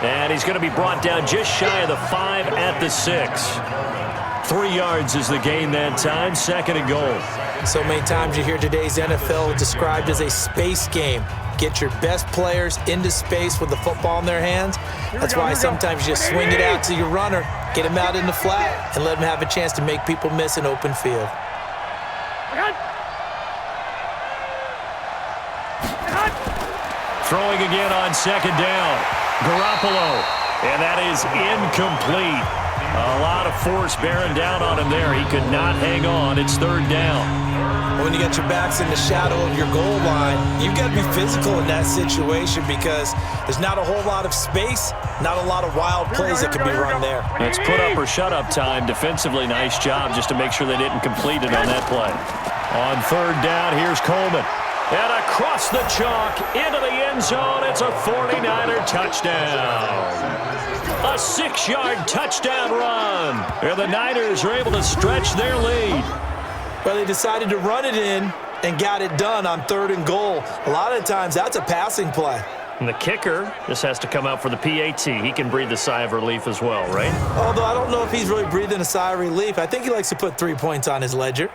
And he's going to be brought down just shy of the 5 at the 6. 3 yards is the gain that time, 2nd and goal. So many times you hear today's NFL described as a space game. Get your best players into space with the football in their hands. That's why sometimes you just swing it out to your runner, get him out in the flat, and let him have a chance to make people miss an open field. Throwing again on 2nd down. Garoppolo. And that is incomplete. A lot of force bearing down on him there. He could not hang on. It's 3rd down. When you got your backs in the shadow of your goal line, you've got to be physical in that situation because there's not a whole lot of space, not a lot of wild plays that can be run there. It's put up or shut up time. Defensively, nice job just to make sure they didn't complete it on that play. On third down, here's Coleman. And across the chalk, into the end zone, it's a 49er touchdown. A 6-yard touchdown run. And the Niners are able to stretch their lead. Well, they decided to run it in and got it done on 3rd and goal. A lot of times, that's a passing play. And the kicker just has to come out for the PAT. He can breathe a sigh of relief as well, right? Although I don't know if he's really breathing a sigh of relief. I think he likes to put 3 points on his ledger.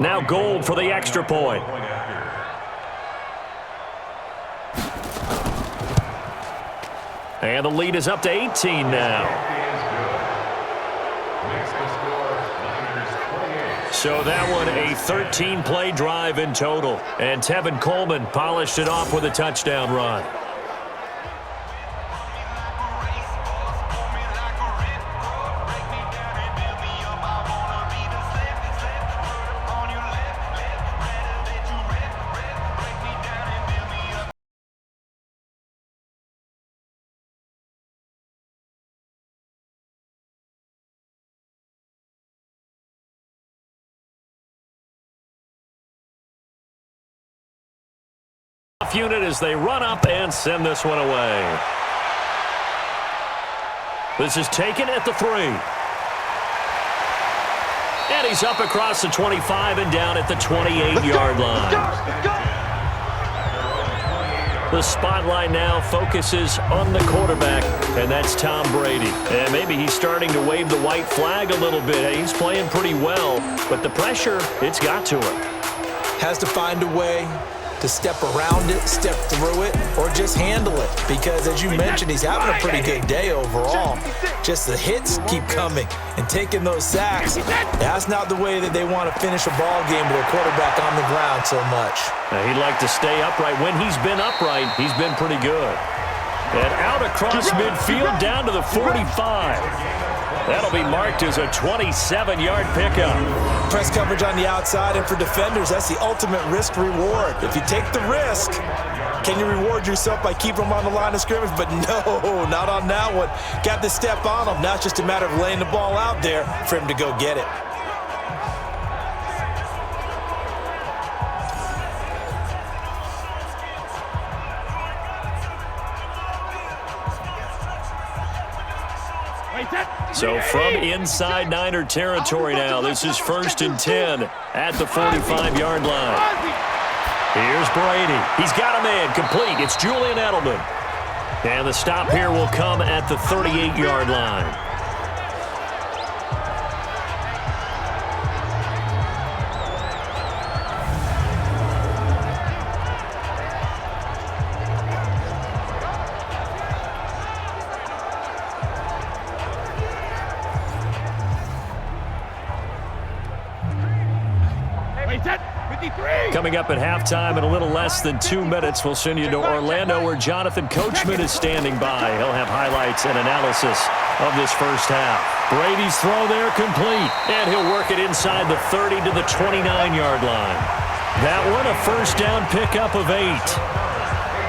Now Gold for the extra point. And the lead is up to 18 now. So that one a 13-play drive in total. And Tevin Coleman polished it off with a touchdown run. Unit as they run up and send this one away. This is taken at the 3. And he's up across the 25 and down at the 28-yard line. The spotlight now focuses on the quarterback, and that's Tom Brady. And maybe he's starting to wave the white flag a little bit. He's playing pretty well, but the pressure, it's got to him. Has to find a way to step around it, step through it, or just handle it. Because as you mentioned, he's having a pretty good day overall. Just the hits keep coming and taking those sacks. That's not the way that they want to finish a ball game with their quarterback on the ground so much. Now, he'd like to stay upright. When he's been upright, he's been pretty good. And out across midfield down to the 45. That'll be marked as a 27-yard pickup. Press coverage on the outside, and for defenders, that's the ultimate risk-reward. If you take the risk, can you reward yourself by keeping them on the line of scrimmage? But no, not on that one. Got the step on them. Now it's just a matter of laying the ball out there for him to go get it. So from inside Niner territory now, this is 1st and 10 at the 45-yard line. Here's Brady. He's got a man complete. It's Julian Edelman. And the stop here will come at the 38-yard line. Coming up at halftime in a little less than 2 minutes, we'll send you to Orlando where Jonathan Coachman is standing by. He'll have highlights and analysis of this first half. Brady's throw there complete, and he'll work it inside the 30 to the 29-yard line. That one a first down pickup of 8.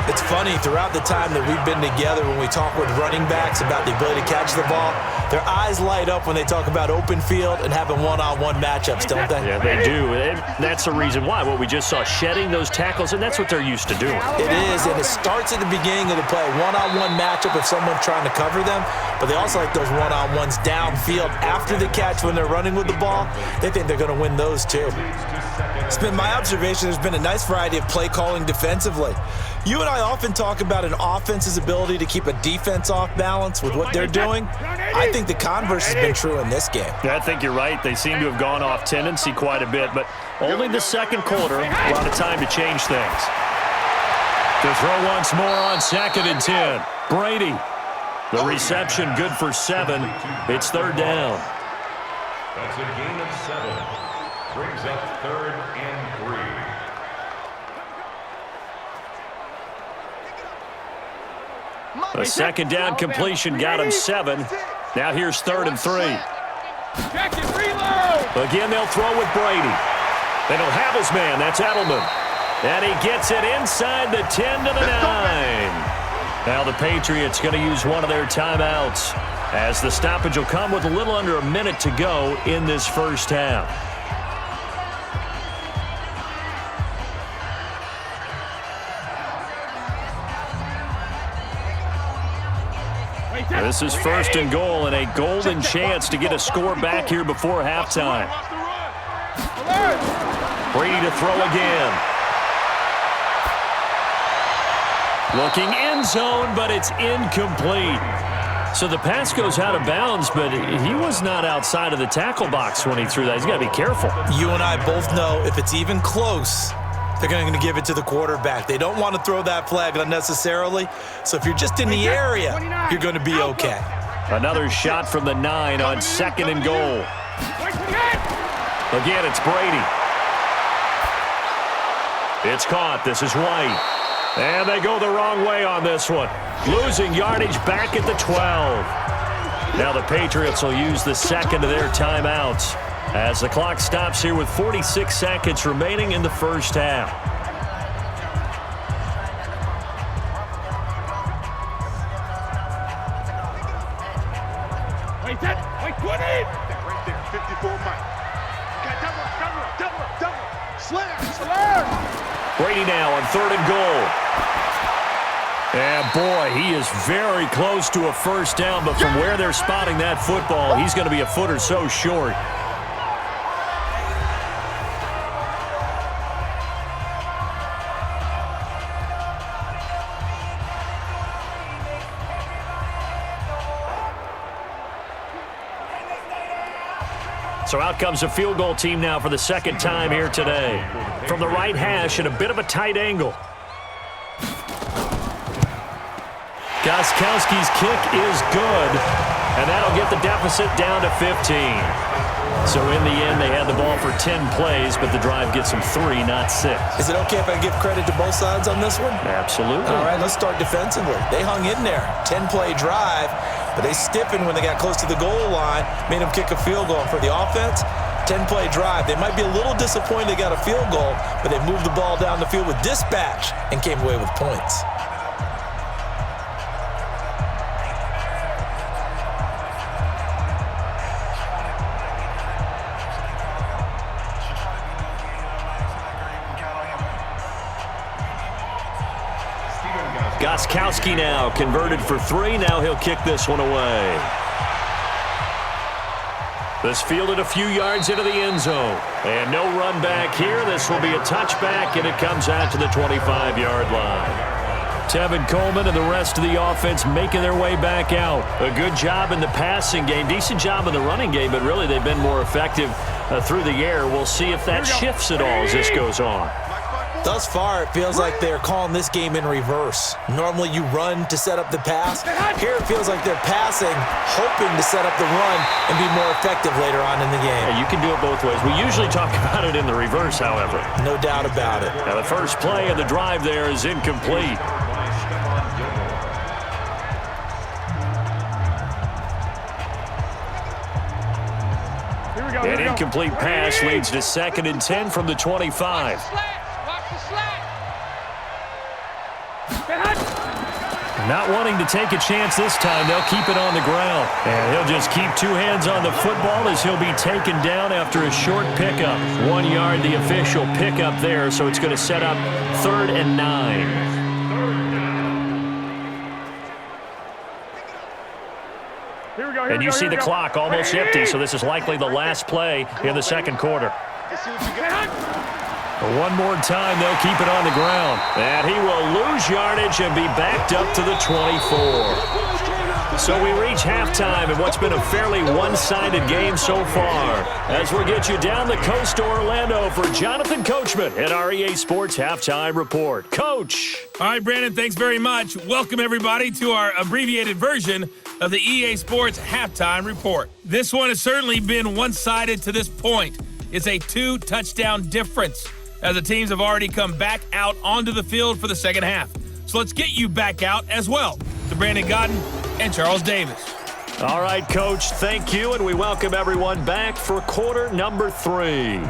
It's funny, throughout the time that we've been together, when we talk with running backs about the ability to catch the ball, their eyes light up when they talk about open field and having one-on-one matchups, don't they? Yeah, they do. And that's the reason why. What we just saw, shedding those tackles, and that's what they're used to doing. It is, and it starts at the beginning of the play. One-on-one matchup if someone's trying to cover them, but they also like those one-on-ones downfield after the catch when they're running with the ball. They think they're going to win those too. It's been my observation there's been a nice variety of play calling defensively. You and I often talk about an offense's ability to keep a defense off balance with what they're doing. I think the converse has been true in this game. Yeah, I think you're right. They seem to have gone off tendency quite a bit, but only the second quarter, a lot of time to change things. To throw once more on 2nd and 10. Brady. The reception good for 7. It's 3rd down. That's a gain of 7. Brings up 3rd and 3. A 2nd down completion got him 7. Now here's 3rd and 3. Check it, reload! Again, they'll throw with Brady. They don't have his man. That's Edelman. And he gets it inside the 10 to the 9. Now the Patriots going to use one of their timeouts as the stoppage will come with a little under a minute to go in this first half. This is first and goal and a golden chance to get a score back here before halftime. Brady to throw again. Looking end zone, but it's incomplete. So the pass goes out of bounds, but he was not outside of the tackle box when he threw that. He's got to be careful. You and I both know if it's even close, they're going to give it to the quarterback. They don't want to throw that flag unnecessarily. So if you're just in the area, you're going to be okay. Another shot from the 9 on second and goal. Again, it's Brady. It's caught. This is White. And they go the wrong way on this one. Losing yardage back at the 12. Now the Patriots will use the second of their timeouts as the clock stops here with 46 seconds remaining in the first half. Wait, 20! Right there, 54 Mike. Double. Slash! Brady now on third and goal. And boy, he is very close to a first down, but from where they're spotting that football, he's going to be a foot or so short. So out comes a field goal team now for the second time here today. From the right hash at a bit of a tight angle. Gostkowski's kick is good, and that'll get the deficit down to 15. So in the end, they had the ball for 10 plays, but the drive gets them 3, not 6. Is it okay if I give credit to both sides on this one? Absolutely. All right, let's start defensively. They hung in there. 10-play drive, but they stiffened when they got close to the goal line, made them kick a field goal. And for the offense, 10-play drive. They might be a little disappointed they got a field goal, but they moved the ball down the field with dispatch and came away with points. Gostkowski now converted for 3. Now he'll kick this one away. This fielded a few yards into the end zone. And no run back here. This will be a touchback, and it comes out to the 25-yard line. Tevin Coleman and the rest of the offense making their way back out. A good job in the passing game. Decent job in the running game, but really they've been more effective through the air. We'll see if that shifts at all as this goes on. Thus far, it feels like they're calling this game in reverse. Normally you run to set up the pass. Here it feels like they're passing, hoping to set up the run and be more effective later on in the game. Yeah, you can do it both ways. We usually talk about it in the reverse, however. No doubt about it. Now the first play of the drive there is incomplete. An incomplete pass leads to 2nd and 10 from the 25. Not wanting to take a chance this time, they'll keep it on the ground. And he'll just keep 2 hands on the football as he'll be taken down after a short pickup. 1 yard, the official pickup there, so it's going to set up 3rd and 9. And you see the clock almost empty, so this is likely the last play in the second quarter. One more time, they'll keep it on the ground. And he will lose yardage and be backed up to the 24. So we reach halftime in what's been a fairly one-sided game so far. As we'll get you down the coast to Orlando for Jonathan Coachman at our EA Sports Halftime Report. Coach! All right, Brandon, thanks very much. Welcome, everybody, to our abbreviated version of the EA Sports Halftime Report. This one has certainly been one-sided to this point. It's a 2-touchdown difference, as the teams have already come back out onto the field for the second half. So let's get you back out as well to Brandon Godden and Charles Davis. All right, Coach, thank you, and we welcome everyone back for quarter number 3.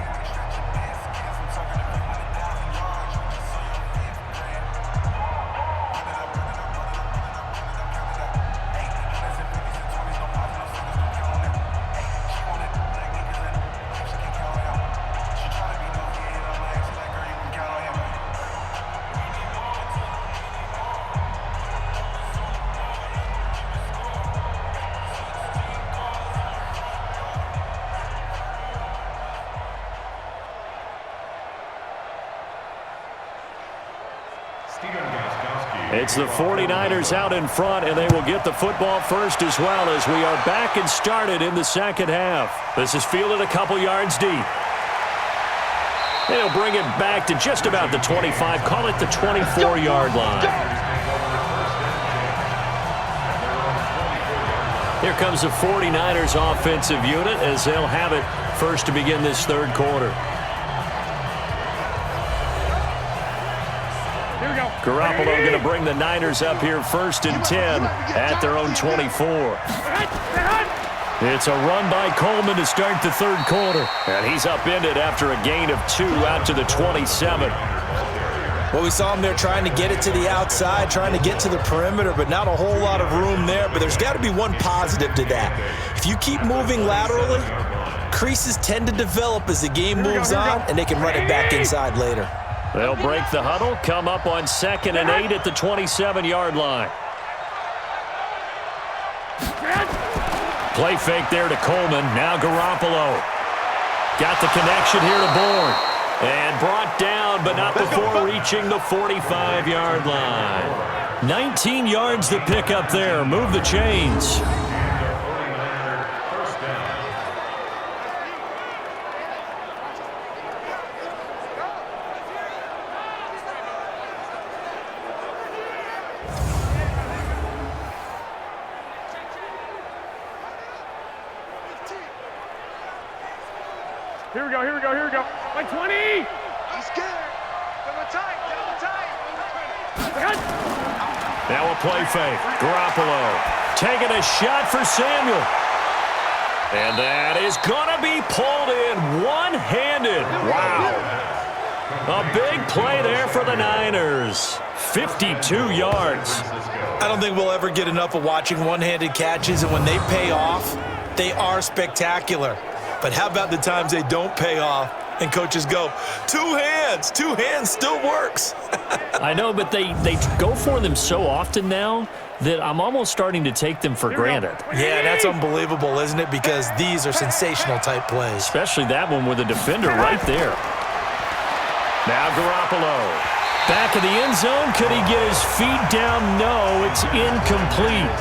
It's the 49ers out in front, and they will get the football first as well as we are back and started in the second half. This is fielded a couple yards deep. And he'll bring it back to just about the 25, call it the 24-yard line. Here comes the 49ers offensive unit as they'll have it first to begin this third quarter. Garoppolo going to bring the Niners up here first and 10 at their own 24. It's a run by Coleman to start the third quarter. And he's upended after a gain of 2 out to the 27. Well, we saw him there trying to get it to the outside, trying to get to the perimeter, but not a whole lot of room there. But there's got to be one positive to that. If you keep moving laterally, creases tend to develop as the game moves on, and they can run it back inside later. They'll break the huddle, come up on 2nd and 8 at the 27-yard line. Play fake there to Coleman. Now Garoppolo. Got the connection here to Bourne. And brought down, but not before reaching the 45-yard line. 19 yards to pick up there. Move the chains. Here we go. Like 20! He's scared. Down the tight. Now a play fake. Garoppolo taking a shot for Samuel. And that is going to be pulled in one-handed. Wow. A big play there for the Niners. 52 yards. I don't think we'll ever get enough of watching one-handed catches, and when they pay off, they are spectacular. But how about the times they don't pay off and coaches go, two hands still works. I know, but they go for them so often now that I'm almost starting to take them for granted. Yeah, that's unbelievable, isn't it? Because these are sensational type plays. Especially that one with a defender right there. Now Garoppolo. Back of the end zone. Could he get his feet down? No, it's incomplete.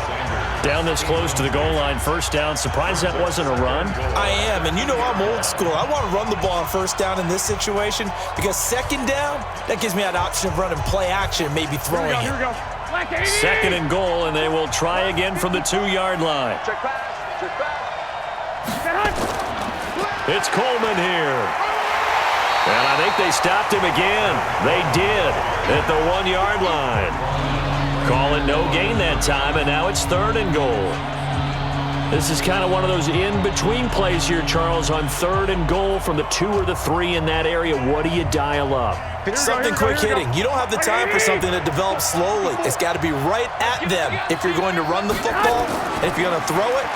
Down this close to the goal line, first down. Surprised that wasn't a run? I am, and you know I'm old school. I want to run the ball on first down in this situation because second down, that gives me an option of running play action and maybe throwing it. Here we go. Second and goal, and they will try again from the 2-yard line. Check back. It's Coleman here. And I think they stopped him again. They did at the 1-yard line. Call it no gain that time, and now it's 3rd and goal. This is kind of one of those in-between plays here, Charles, on 3rd and goal from the 2 or the 3 in that area. What do you dial up? Something quick hitting. You don't have the time for something that develops slowly. It's got to be right at them if you're going to run the football, and if you're going to throw it.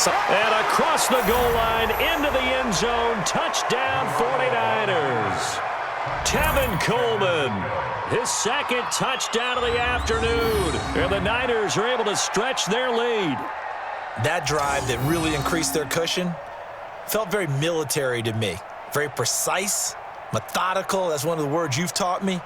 And across the goal line, into the end zone, touchdown 49ers. Tevin Coleman, his 2nd touchdown of the afternoon. And the Niners are able to stretch their lead. That drive that really increased their cushion felt very military to me. Very precise, methodical. That's one of the words you've taught me.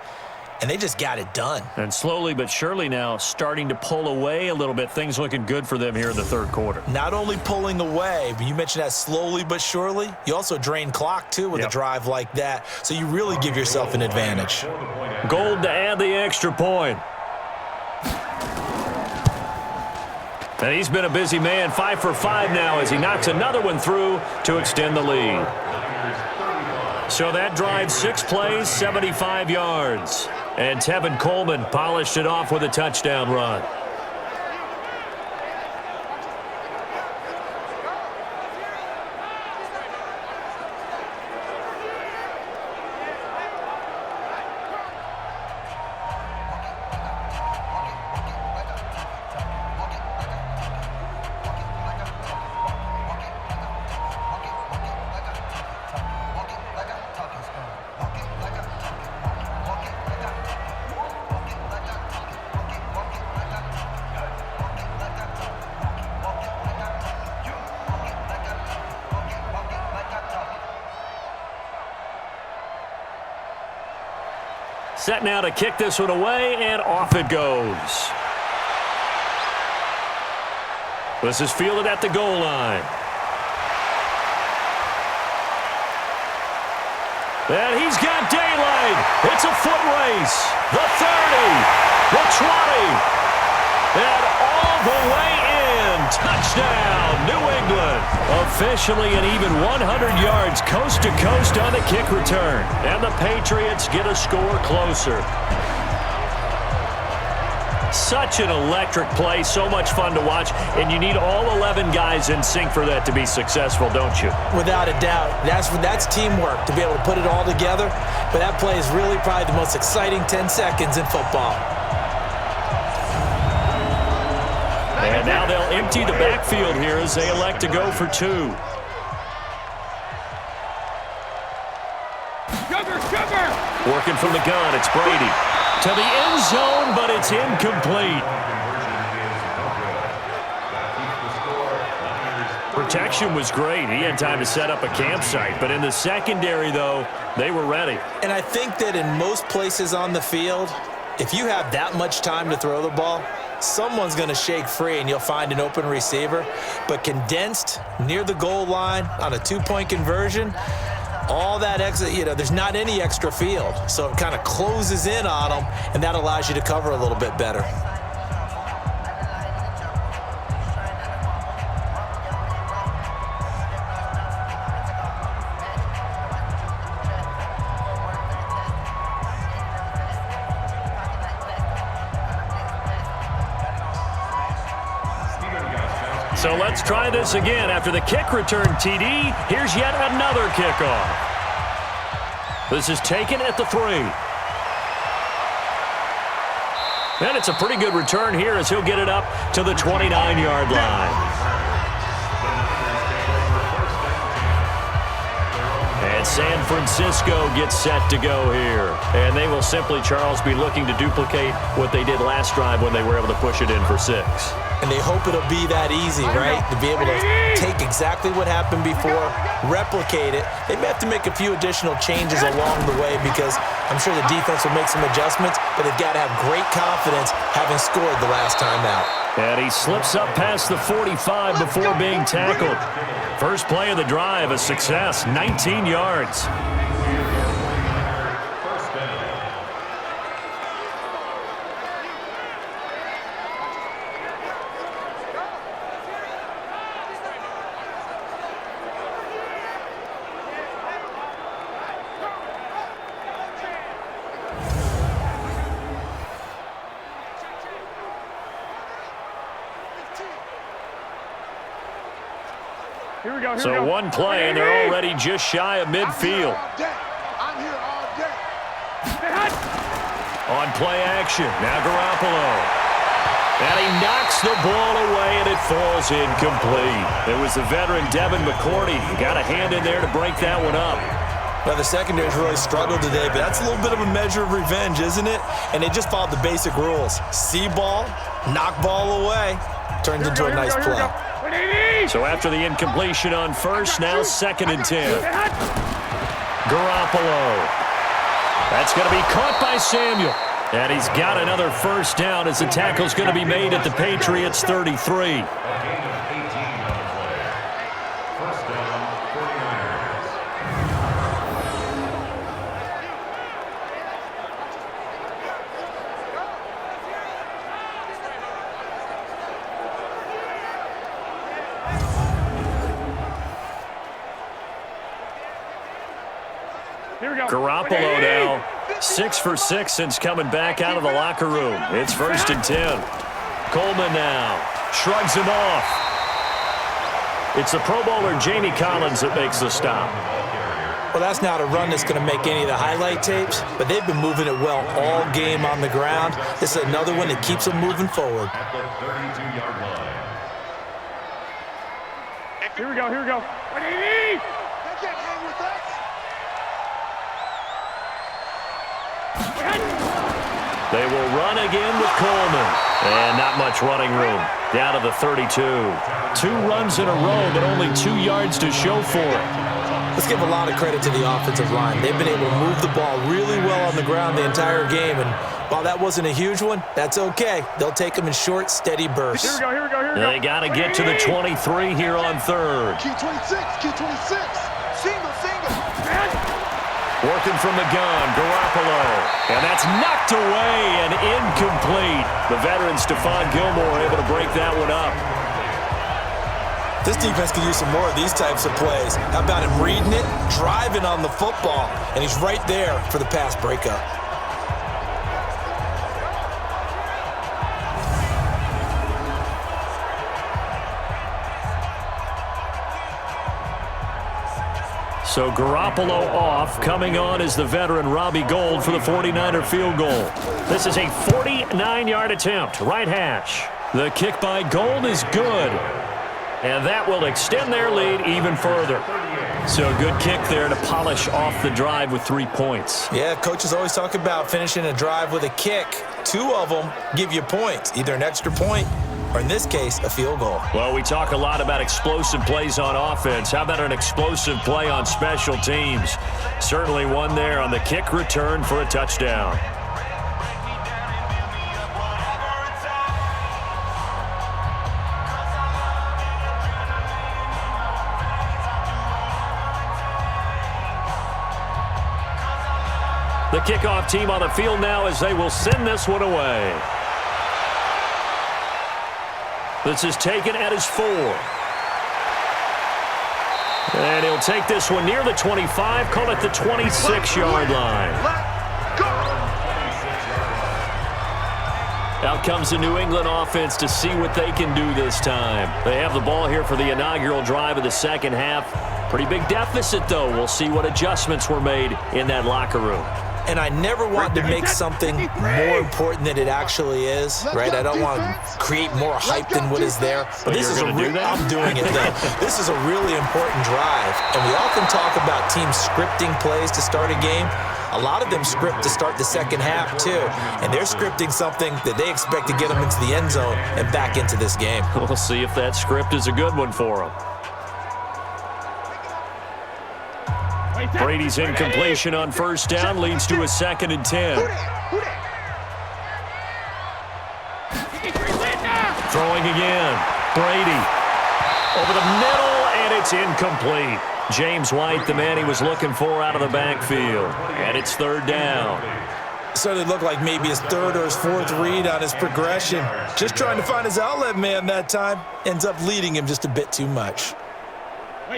And they just got it done. And slowly but surely now starting to pull away a little bit. Things looking good for them here in the 3rd quarter. Not only pulling away, but you mentioned that slowly but surely. You also drain clock, too, with a drive like that. So you really give yourself an advantage. Gold to add the extra point. And he's been a busy man, 5 for 5 now as he knocks another one through to extend the lead. So that drive, 6 plays, 75 yards. And Tevin Coleman polished it off with a touchdown run. Set now to kick this one away, and off it goes. This is fielded at the goal line. And he's got daylight. It's a foot race. The 30, the 20, and all the way in. Touchdown, New England. Officially an even 100 yards coast to coast on the kick return. And the Patriots get a score closer. Such an electric play, so much fun to watch, and you need all 11 guys in sync for that to be successful, don't you? Without a doubt. That's teamwork, to be able to put it all together. But that play is really probably the most exciting 10 seconds in football. And now they'll empty the backfield here as they elect to go for 2. Working from the gun, it's Brady. To the end zone, but it's incomplete. Protection was great. He had time to set up a campsite. But in the secondary, though, they were ready. And I think that in most places on the field, if you have that much time to throw the ball, someone's going to shake free and you'll find an open receiver. But condensed near the goal line on a 2-point conversion, all that extra, there's not any extra field. So it kind of closes in on them, and that allows you to cover a little bit better. So let's try this again. After the kick return TD, here's yet another kickoff. This is taken at the 3. And it's a pretty good return here as he'll get it up to the 29-yard line. And San Francisco gets set to go here. And they will simply, Charles, be looking to duplicate what they did last drive when they were able to push it in for 6. And they hope it'll be that easy, right? To be able to take exactly what happened before, replicate it. They may have to make a few additional changes along the way because I'm sure the defense will make some adjustments, but they've got to have great confidence having scored the last time out. And he slips up past the 45 before being tackled. First play of the drive, a success, 19 yards. So one play, and they're already just shy of midfield. I'm here all day. On play action, now Garoppolo. And he knocks the ball away, and it falls incomplete. It was the veteran Devin McCourty. Got a hand in there to break that one up. Now, the secondary's really struggled today, but that's a little bit of a measure of revenge, isn't it? And they just followed the basic rules. See ball, knock ball away. Turns into a nice play. So after the incompletion on first, now 2nd and 10. Garoppolo. That's going to be caught by Samuel. And he's got another first down as the tackle's going to be made at the Patriots 33. Garoppolo now 6 for 6 since coming back out of the locker room. It's 1st and 10. Coleman now shrugs him off. It's the Pro Bowler Jamie Collins that makes the stop. Well, that's not a run that's going to make any of the highlight tapes, but they've been moving it well all game on the ground. This is another one that keeps them moving forward. At the 32-yard line. Here we go. They can't hang with us. They will run again with Coleman. And not much running room. Down to the 32. 2 runs in a row, but only 2 yards to show for it. Let's give a lot of credit to the offensive line. They've been able to move the ball really well on the ground the entire game, and while that wasn't a huge one, that's okay. They'll take them in short, steady bursts. Here we go. They got to get to the 23 here on third. Q26. Single. Working from the gun, Garoppolo. And that's knocked away and incomplete. The veteran Stephon Gilmore able to break that one up. This defense could use some more of these types of plays. How about him reading it, driving on the football, and he's right there for the pass breakup. So Garoppolo off. Coming on is the veteran Robbie Gould for the 49er field goal. This is a 49-yard attempt, right hash. The kick by Gould is good. And that will extend their lead even further. So a good kick there to polish off the drive with 3 points. Yeah, coaches always talk about finishing a drive with a kick. 2 of them give you points, either an extra point or, in this case, a field goal. Well, we talk a lot about explosive plays on offense. How about an explosive play on special teams? Certainly one there on the kick return for a touchdown. The kickoff team on the field now as they will send this one away. This is taken at his 4. And he'll take this one near the 25, call it the 26-yard line. Out comes the New England offense to see what they can do this time. They have the ball here for the inaugural drive of the second half. Pretty big deficit, though. We'll see what adjustments were made in that locker room. And I never want to make something more important than it actually is, right? I don't want to create more hype than what is there. But this is I'm doing it, though. This is a really important drive. And we often talk about teams scripting plays to start a game. A lot of them script to start the second half, too. And they're scripting something that they expect to get them into the end zone and back into this game. We'll see if that script is a good one for them. Brady's incompletion on first down leads to a 2nd and 10. Throwing again. Brady over the middle, and it's incomplete. James White, the man he was looking for out of the backfield. And it's 3rd down. Certainly looked like maybe his 3rd or his 4th read on his progression. Just trying to find his outlet man that time. Ends up leading him just a bit too much.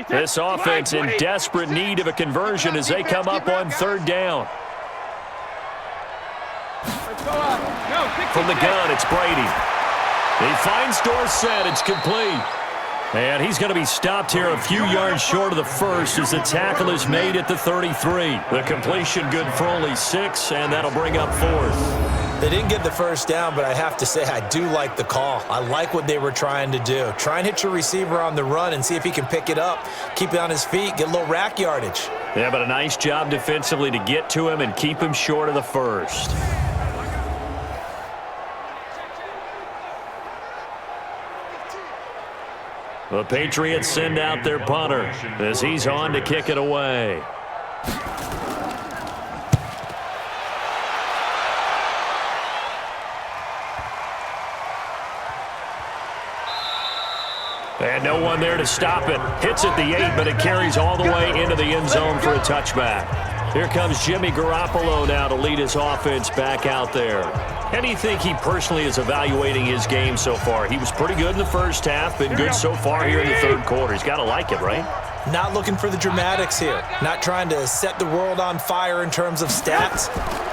This offense in desperate need of a conversion as they come up on 3rd down. From the gun, it's Brady. He finds Dorsett. It's complete. And he's going to be stopped here a few yards short of the first as the tackle is made at the 33. The completion good for only 6, and that'll bring up 4th. They didn't get the first down, but I have to say I do like the call. I like what they were trying to do. Try and hit your receiver on the run and see if he can pick it up, keep it on his feet, get a little rack yardage. Yeah, but a nice job defensively to get to him and keep him short of the first. The Patriots send out their punter as he's on to kick it away. And no one there to stop it. Hits at the 8, but it carries all the way into the end zone for a touchback. Here comes Jimmy Garoppolo now to lead his offense back out there. How do you think he personally is evaluating his game so far? He was pretty good in the first half, been good so far here in the 3rd quarter. He's got to like it, right? Not looking for the dramatics here. Not trying to set the world on fire in terms of stats.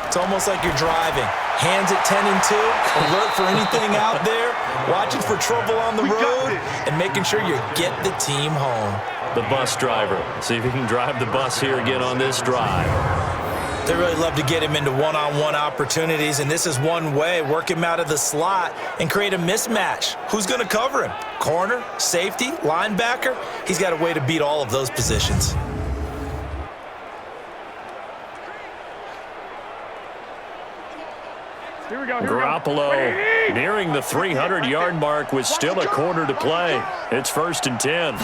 It's almost like you're driving. Hands at 10 and 2, alert for anything out there, watching for trouble on the road, and making sure you get the team home. The bus driver. See if he can drive the bus here again on this drive. They really love to get him into one-on-one opportunities, and this is one way. Work him out of the slot and create a mismatch. Who's going to cover him? Corner, safety, linebacker? He's got a way to beat all of those positions. Garoppolo nearing the 300-yard mark with still a quarter to play. It's 1st and 10.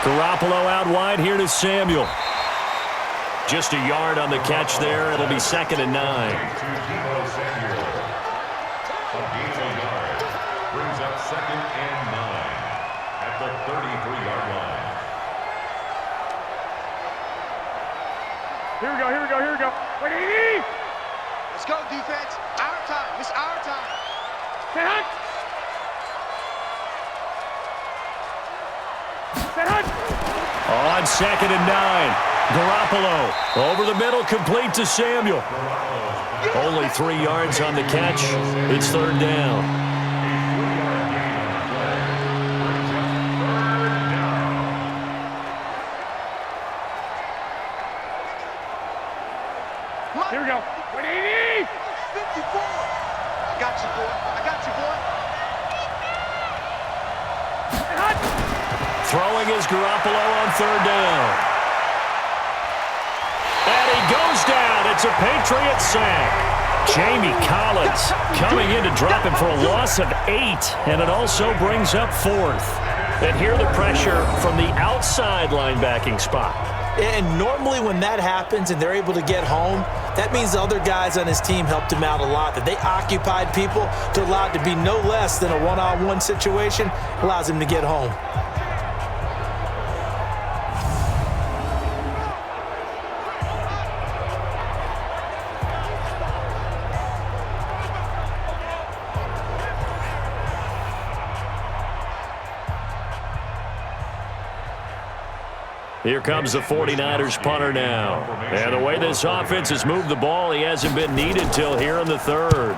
Garoppolo out wide here to Samuel. Just a yard on the catch there. It'll be 2nd and 9. A gain of a yard. Brings up 2nd and 9 at the 33-yard line. Here we go. Wait, Edie! Let's go, defense. Our time. It's our time. Set hunt! Set hunt! On 2nd and 9. Garoppolo over the middle, complete to Samuel. Only 3 yards on the catch. It's 3rd down. Here we go. Wait, Edie! 54. I got you, boy. Set hunt! Throwing is Garoppolo on 3rd down. And he goes down. It's a Patriots sack. Jamie Collins coming in to drop him for a loss of 8. And it also brings up 4th. And here the pressure from the outside linebacking spot. And normally when that happens and they're able to get home, that means the other guys on his team helped him out a lot. That they occupied people to allow it to be no less than a one-on-one situation allows him to get home. Here comes the 49ers punter now. And the way this offense has moved the ball, he hasn't been needed till here in the 3rd.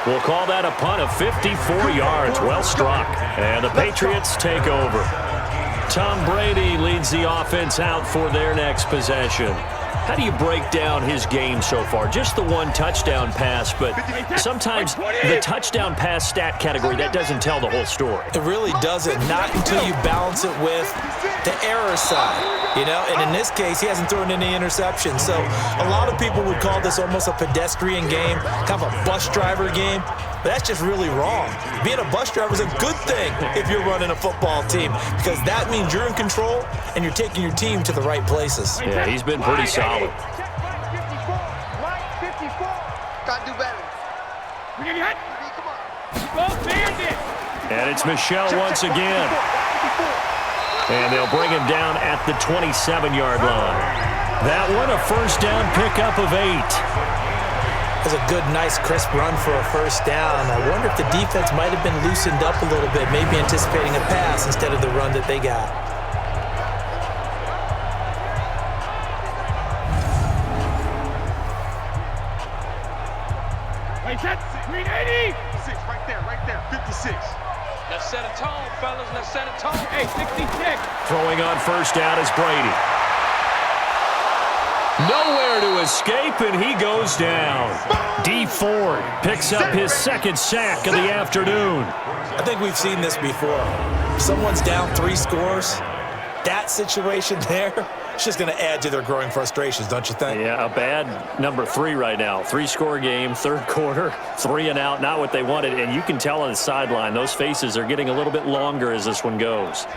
We'll call that a punt of 54 yards. Well struck. And the Patriots take over. Tom Brady leads the offense out for their next possession. How do you break down his game so far? Just the 1 touchdown pass, but sometimes the touchdown pass stat category, that doesn't tell the whole story. It really doesn't, not until you balance it with the error side, and in this case, he hasn't thrown any interceptions. So a lot of people would call this almost a pedestrian game, kind of a bus driver game, but that's just really wrong. Being a bus driver is a good thing if you're running a football team, because that means you're in control and you're taking your team to the right places. Yeah, he's been pretty solid. Gotta do better. Come on. And it's Michelle once again. And they'll bring him down at the 27-yard line. That one, a 1st down pickup of 8. That's a good, nice, crisp run for a 1st down. I wonder if the defense might have been loosened up a little bit, maybe anticipating a pass instead of the run that they got. Green 80! 56, right there, 56. Let's set a tone, fellas. Let's set a tone. Hey, 66. Throwing on 1st down is Brady. Nowhere to escape, and he goes down. D. Ford picks up his 2nd sack of the afternoon. I think we've seen this before. Someone's down 3 scores. That situation there, it's just going to add to their growing frustrations, don't you think? Yeah, a bad number 3 right now. 3-score game, 3rd quarter, 3 and out, not what they wanted. And you can tell on the sideline, those faces are getting a little bit longer as this one goes.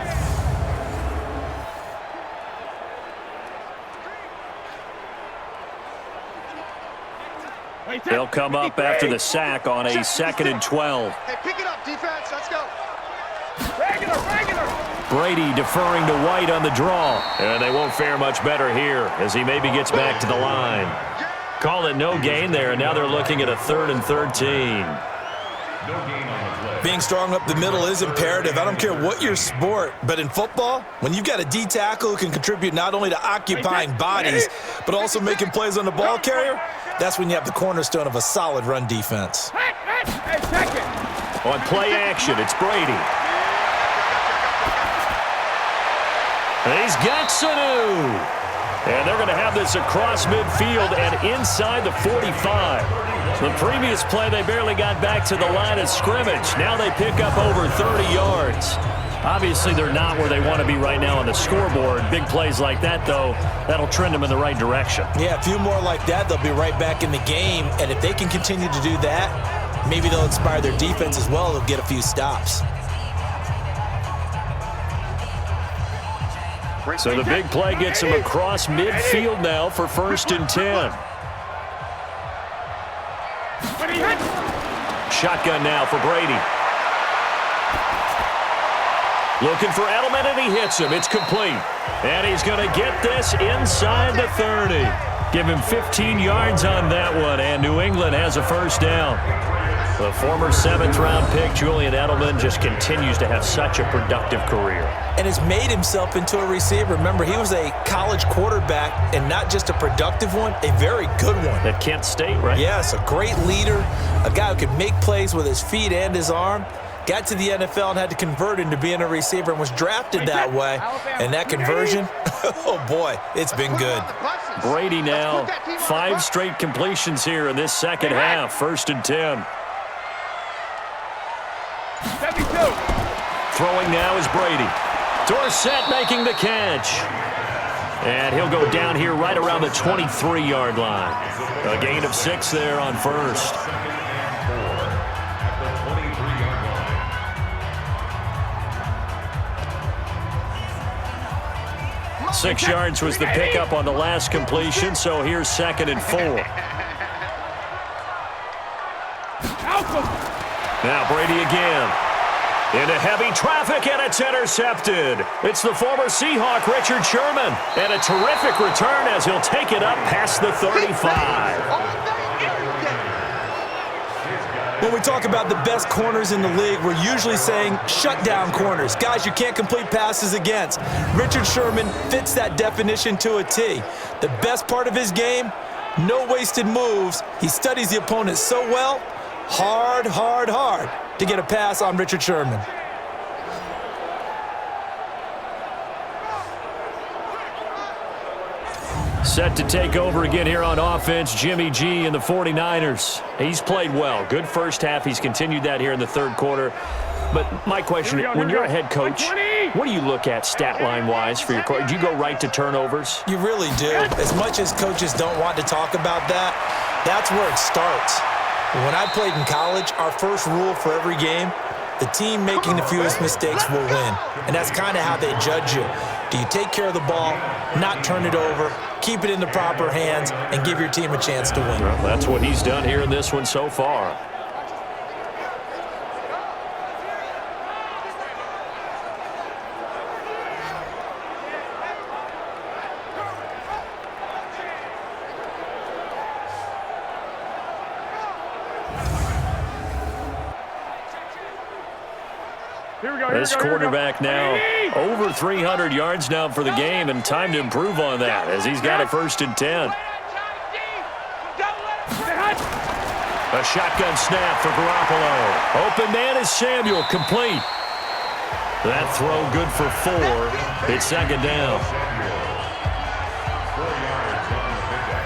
They'll come up after the sack on a 2nd and 12. Hey, pick it up, defense. Let's go. Regular. Brady deferring to White on the draw. And they won't fare much better here as he maybe gets back to the line. Call it no gain there, and now they're looking at a 3rd and 13. No gain on the play. Being strong up the middle is imperative. I don't care what your sport, but in football, when you've got a D tackle who can contribute not only to occupying bodies, but also making plays on the ball carrier, that's when you have the cornerstone of a solid run defense. Hey, check it. On play action, it's Brady. He's got Sanu. And they're going to have this across midfield and inside the 45. The previous play, they barely got back to the line of scrimmage. Now they pick up over 30 yards. Obviously, they're not where they want to be right now on the scoreboard. Big plays like that, though, that'll trend them in the right direction. Yeah, a few more like that, they'll be right back in the game. And if they can continue to do that, maybe they'll inspire their defense as well. They'll get a few stops. So the big play gets him across midfield now for 1st and 10. Shotgun now for Brady. Looking for Edelman, and he hits him. It's complete. And he's going to get this inside the 30. Give him 15 yards on that one, and New England has a first down. The former 7th-round pick, Julian Edelman, just continues to have such a productive career. And has made himself into a receiver. Remember, he was a college quarterback, and not just a productive one, a very good one. At Kent State, right? Yes, a great leader, a guy who could make plays with his feet and his arm. Got to the NFL and had to convert into being a receiver and was drafted that way. And that conversion, oh boy, it's been good. Brady now, 5 straight completions here in this second half. 1st and 10. 72. Throwing now is Brady. Dorsett making the catch. And he'll go down here right around the 23-yard line. A gain of 6 there on 1st. 6 yards was the pickup on the last completion, so here's 2nd and 4. Now Brady again. Into heavy traffic, and it's intercepted. It's the former Seahawk, Richard Sherman. And a terrific return as he'll take it up past the 35. When we talk about the best corners in the league, we're usually saying shutdown corners, guys you can't complete passes against. Richard Sherman fits that definition to a T. The best part of his game, no wasted moves. He studies the opponent so well, hard to get a pass on Richard Sherman. Set to take over again here on offense, Jimmy G and the 49ers. He's played well. Good first half. He's continued that here in the 3rd quarter. But my question, when you're a head coach, what do you look at stat line-wise for your coach? Do you go right to turnovers? You really do. As much as coaches don't want to talk about that, that's where it starts. When I played in college, our first rule for every game, the team making the fewest mistakes will win. And that's kind of how they judge you. Do you take care of the ball, not turn it over, keep it in the proper hands, and give your team a chance to win? Well, that's what he's done here in this one so far. This quarterback now over 300 yards now for the game, and time to improve on that as he's got a 1st and 10. A shotgun snap for Garoppolo. Open man is Samuel, complete. That throw good for 4. It's 2nd down. 4 yards on the pickup.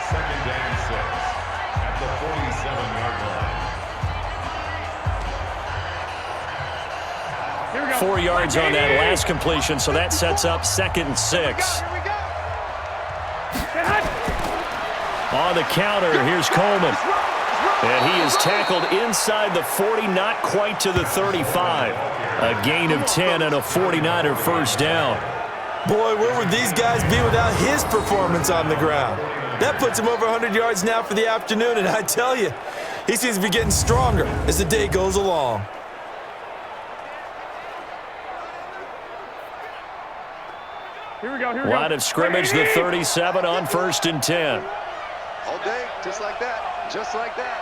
2nd and 6 at the 47-yard line. 4 yards on that last completion, so that sets up 2nd and 6. On the counter, here's Coleman. And he is tackled inside the 40, not quite to the 35. A gain of 10 and a 49er first down. Boy, where would these guys be without his performance on the ground? That puts him over 100 yards now for the afternoon, and I tell you, he seems to be getting stronger as the day goes along. Line of scrimmage, the 37 on 1st and 10. All day, just like that, just like that.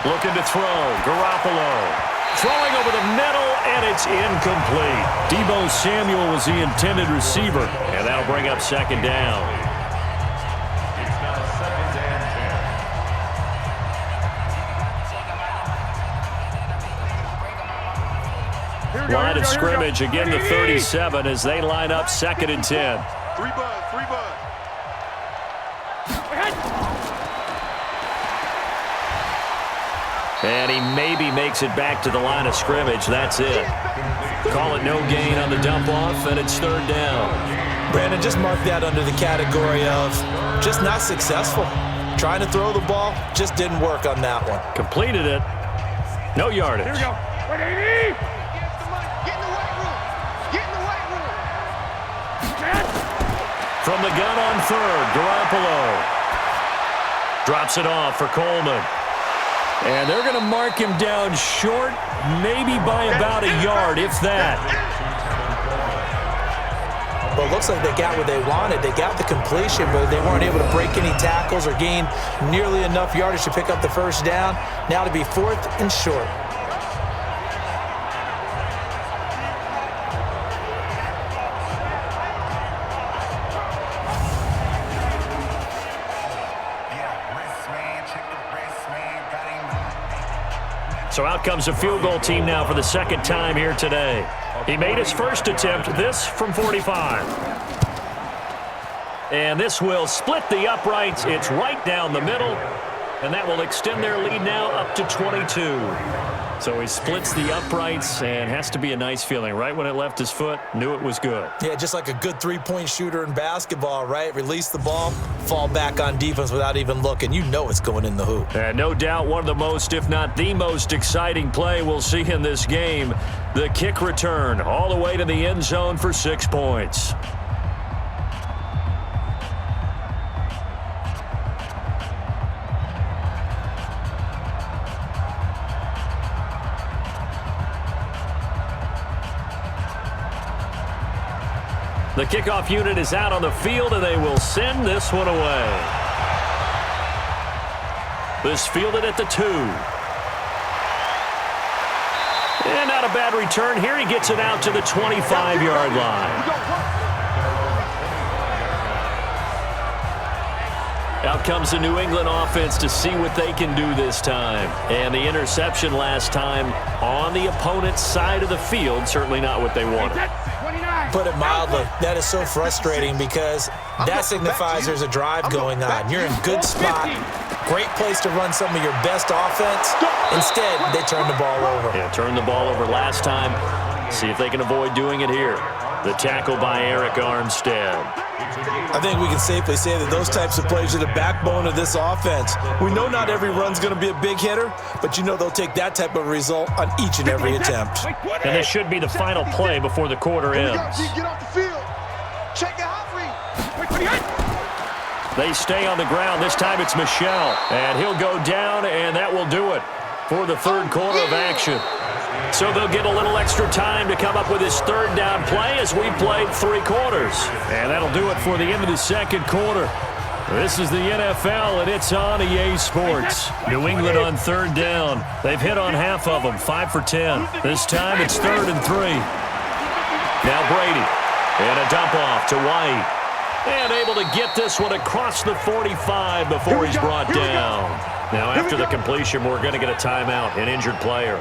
Looking to throw, Garoppolo. Throwing over the middle, and it's incomplete. Deebo Samuel was the intended receiver, and that'll bring up 2nd down. It's now 2nd and 10. Line of scrimmage, again the 37 as they line up 2nd and 10. 3 bud. And he maybe makes it back to the line of scrimmage. That's it. Call it no gain on the dump-off, and it's third down. Brandon, just mark that under the category of just not successful. Trying to throw the ball, just didn't work on that one. Completed it. No yardage. Here we go. 180. Get in the weight room. Get in the weight room. From the gun on third, Garoppolo drops it off for Coleman. And they're going to mark him down short, maybe by about a yard, if that. Well, it looks like they got what they wanted. They got the completion, but they weren't able to break any tackles or gain nearly enough yardage to pick up the first down. Now to be fourth and short. So out comes a field goal team now for the second time here today. He made his first attempt, this from 45. And this will split the uprights. It's right down the middle. And that will extend their lead now up to 22. So he splits the uprights, and has to be a nice feeling. Right when it left his foot, knew it was good. Yeah, just like a good three-point shooter in basketball, right? Release the ball, fall back on defense without even looking. You know it's going in the hoop. And no doubt one of the most, if not the most exciting play we'll see in this game. The kick return all the way to the end zone for 6 points. The kickoff unit is out on the field, and they will send this one away. This fielded at the 2. And not a bad return here. He gets it out to the 25-yard line. Out comes the New England offense to see what they can do this time. And the interception last time on the opponent's side of the field, certainly not what they wanted. Put it mildly, that is so frustrating because that signifies there's a drive going on. You're in good spot, great place to run some of your best offense. Instead, they turn the ball over. Yeah, turned the ball over last time. See if they can avoid doing it here. The tackle by Eric Armstead. I think we can safely say that those types of plays are the backbone of this offense. We know not every run's going to be a big hitter, but you know they'll take that type of result on each and every attempt. And this should be the final play before the quarter ends. Get off the field. Check the hot read. They stay on the ground. This time it's Michel. And he'll go down, and that will do it for the third quarter of action. So they'll get a little extra time to come up with his third down play as we played 3 quarters. And that'll do it for the end of the second quarter. This is the NFL, and it's on EA Sports. New England on third down. They've hit on half of them, 5 for 10. This time it's 3rd and 3. Now Brady. And a dump off to White. And able to get this one across the 45 before he's brought down. Now after the completion, we're going to get a timeout, an injured player.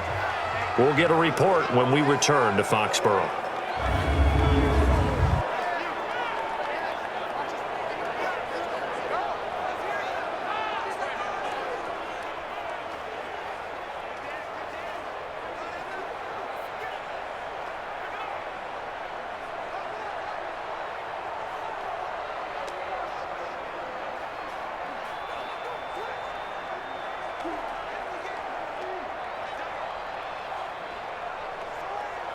We'll get a report when we return to Foxborough.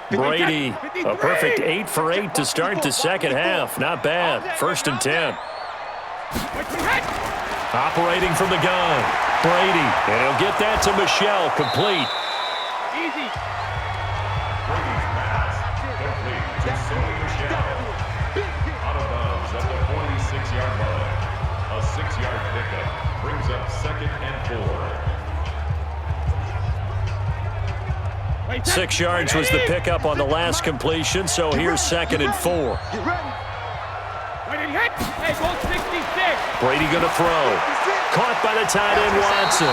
Brady, a perfect 8 for 8 to start the second half. Not bad. 1st and 10. Operating from the gun. Brady, and he'll get that to Michel. Complete. Easy. Brady's pass complete to Sony Michel. Out of bounds at the 46-yard line. A 6-yard pickup brings up 2nd and 4. 6 yards was the pickup on the last completion, so here's 2nd and 4. Get ready. Hey, goal 66. Brady going to throw. Caught by the tight end, Watson.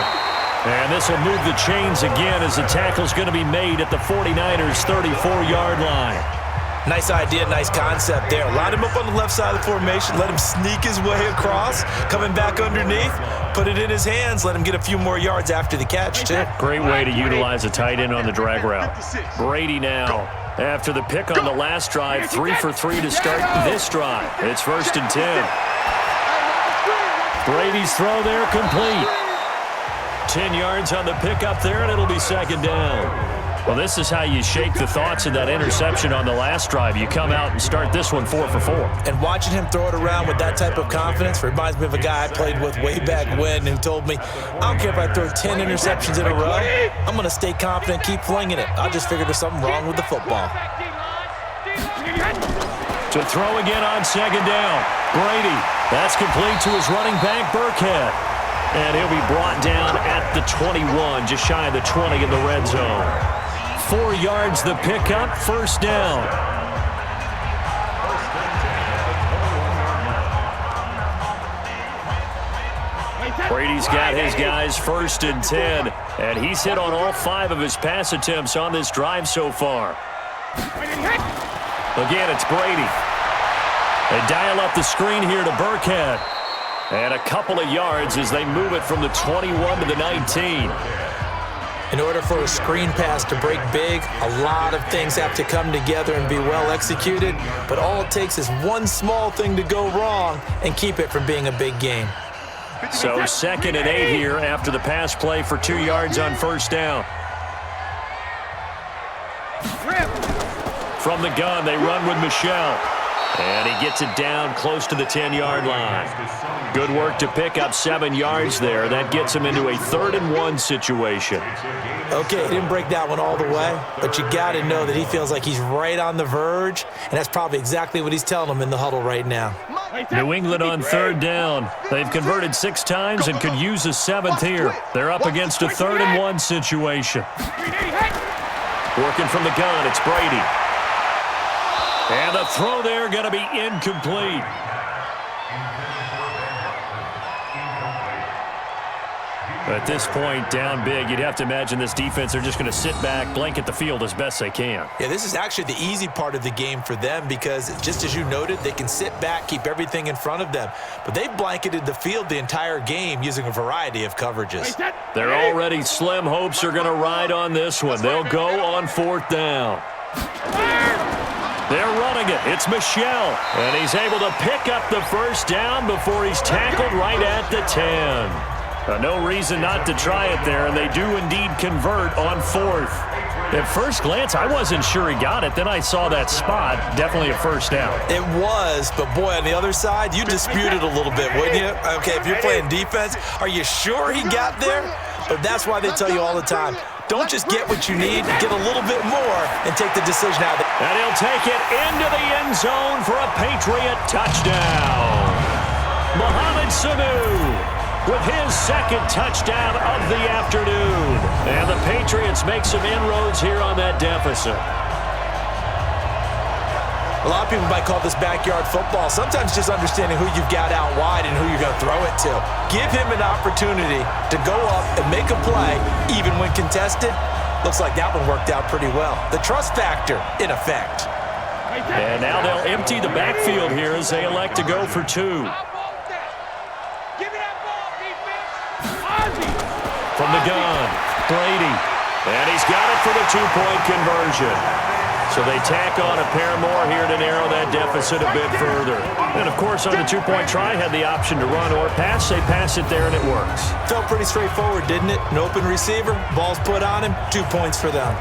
And this will move the chains again as the tackle's going to be made at the 49ers' 34-yard line. Nice idea, nice concept there. Line him up on the left side of the formation, let him sneak his way across, coming back underneath, put it in his hands, let him get a few more yards after the catch, too. Great way to utilize a tight end on the drag route. Brady now, after the pick on the last drive, 3 for 3 to start this drive. It's 1st and 10. Brady's throw there complete. 10 yards on the pickup there, and it'll be 2nd down. Well, this is how you shake the thoughts of that interception on the last drive. You come out and start this one 4 for 4. And watching him throw it around with that type of confidence reminds me of a guy I played with way back when who told me, I don't care if I throw 10 interceptions in a row, I'm going to stay confident, keep flinging it. I just figured there's something wrong with the football. To throw again on 2nd down. Brady, that's complete to his running back, Burkhead. And he'll be brought down at the 21, just shy of the 20 in the red zone. 4 yards the pickup, 1st down. Brady's got his guys 1st and 10, and he's hit on all 5 of his pass attempts on this drive so far. Again, it's Brady. They dial up the screen here to Burkhead. And a couple of yards as they move it from the 21 to the 19. In order for a screen pass to break big, a lot of things have to come together and be well executed, but all it takes is one small thing to go wrong and keep it from being a big game. So 2nd and 8 here after the pass play for 2 yards on 1st down. From the gun, they run with Michel. And he gets it down close to the 10-yard line. Good work to pick up 7 yards there. That gets him into a 3rd and 1 situation. Okay, he didn't break that one all the way, but you got to know that he feels like he's right on the verge, and that's probably exactly what he's telling them in the huddle right now. New England on 3rd down. They've converted 6 times and could use a 7th here. They're up against a 3rd and 1 situation. Working from the gun, it's Brady. And the throw there going to be incomplete. At this point, down big, you'd have to imagine this defense, they're just going to sit back, blanket the field as best they can. Yeah, this is actually the easy part of the game for them because, just as you noted, they can sit back, keep everything in front of them. But they've blanketed the field the entire game using a variety of coverages. Their already slim hopes are going to ride on this one. They'll go on 4th down. They're running it. It's Michel. And he's able to pick up the 1st down before he's tackled right at the 10. No reason not to try it there, and they do indeed convert on 4th. At first glance, I wasn't sure he got it. Then I saw that spot. Definitely a 1st down. It was, but boy, on the other side, you dispute it a little bit, wouldn't you? Okay, if you're playing defense, are you sure he got there? But that's why they tell you all the time, don't just get what you need, get a little bit more and take the decision out of it. And he'll take it into the end zone for a Patriot touchdown. Mohamed Sanu with his 2nd touchdown of the afternoon. And the Patriots make some inroads here on that deficit. A lot of people might call this backyard football. Sometimes just understanding who you've got out wide and who you're going to throw it to. Give him an opportunity to go up and make a play, even when contested. Looks like that one worked out pretty well. The trust factor in effect. And now they'll empty the backfield here as they elect to go for 2. From the gun, Brady. And he's got it for the 2-point conversion. So they tack on a pair more here to narrow that deficit a bit further. And, of course, on the 2-point try, had the option to run or pass. They pass it there, and it works. Felt pretty straightforward, didn't it? An open receiver, ball's put on him, 2 points for them.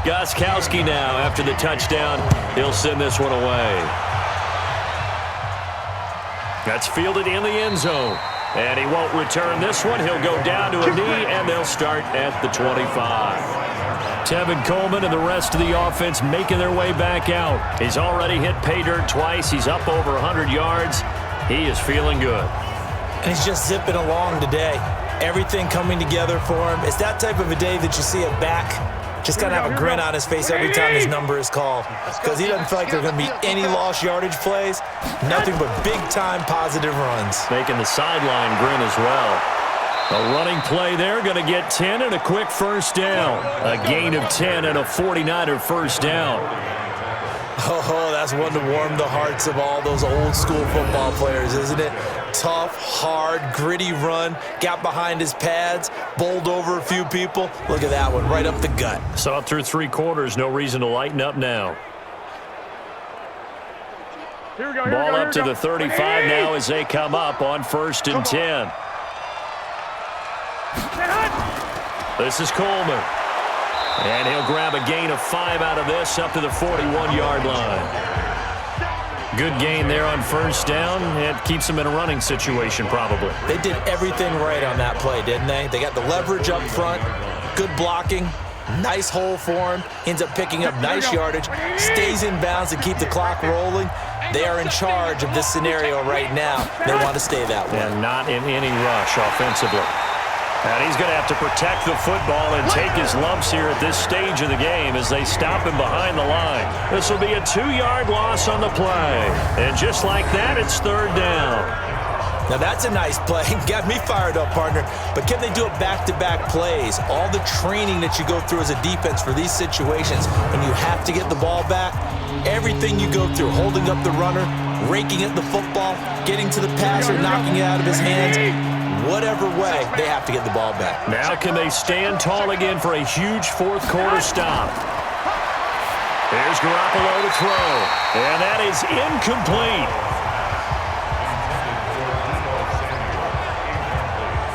Gostkowski now, after the touchdown, he'll send this one away. That's fielded in the end zone. And he won't return this one. He'll go down to a knee, and they'll start at the 25. Tevin Coleman and the rest of the offense making their way back out. He's already hit pay dirt twice. He's up over 100 yards. He is feeling good. And he's just zipping along today. Everything coming together for him. It's that type of a day that you see a back just kind of have a grin on his face every time his number is called, because he doesn't feel like there are going to be any lost yardage plays, nothing but big-time positive runs. Making the sideline grin as well. A running play there, going to get 10 and a quick first down. A gain of 10 and a 49er first down. Oh, that's one to warm the hearts of all those old-school football players, isn't it? Tough, hard, gritty run, got behind his pads, bowled over a few people. Look at that one, right up the gut. Saw it through 3 quarters, no reason to lighten up now. Ball up to the 35 now as they come up on 1st and 10. This is Coleman. And he'll grab a gain of 5 out of this up to the 41-yard line. Good gain there on first down. It keeps him in a running situation probably. They did everything right on that play, didn't they? They got the leverage up front, good blocking, nice hole for him, ends up picking up nice yardage, stays in bounds to keep the clock rolling. They are in charge of this scenario right now. They want to stay that way. And not in any rush offensively. And he's going to have to protect the football and take his lumps here at this stage of the game as they stop him behind the line. This will be a 2-yard loss on the play. And just like that, it's 3rd down. Now that's a nice play. Got me fired up, partner. But can they do it back-to-back plays? All the training that you go through as a defense for these situations, when you have to get the ball back, everything you go through, holding up the runner, raking at the football, getting to the passer, knocking it out of his hands, whatever way, they have to get the ball back. Now can they stand tall again for a huge 4th quarter stop? Here's Garoppolo to throw, and that is incomplete.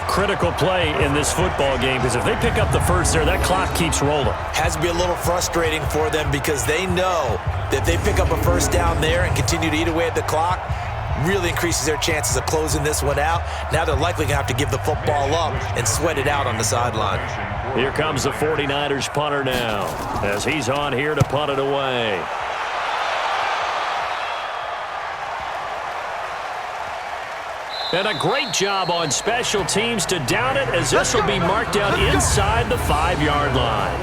Critical play in this football game, because if they pick up the first there, that clock keeps rolling. Has to be a little frustrating for them because they know that if they pick up a first down there and continue to eat away at the clock, really increases their chances of closing this one out. Now they're likely going to have to give the football up and sweat it out on the sideline. Here comes the 49ers punter now as he's on here to punt it away. And a great job on special teams to down it, as this will be marked out inside the 5-yard line.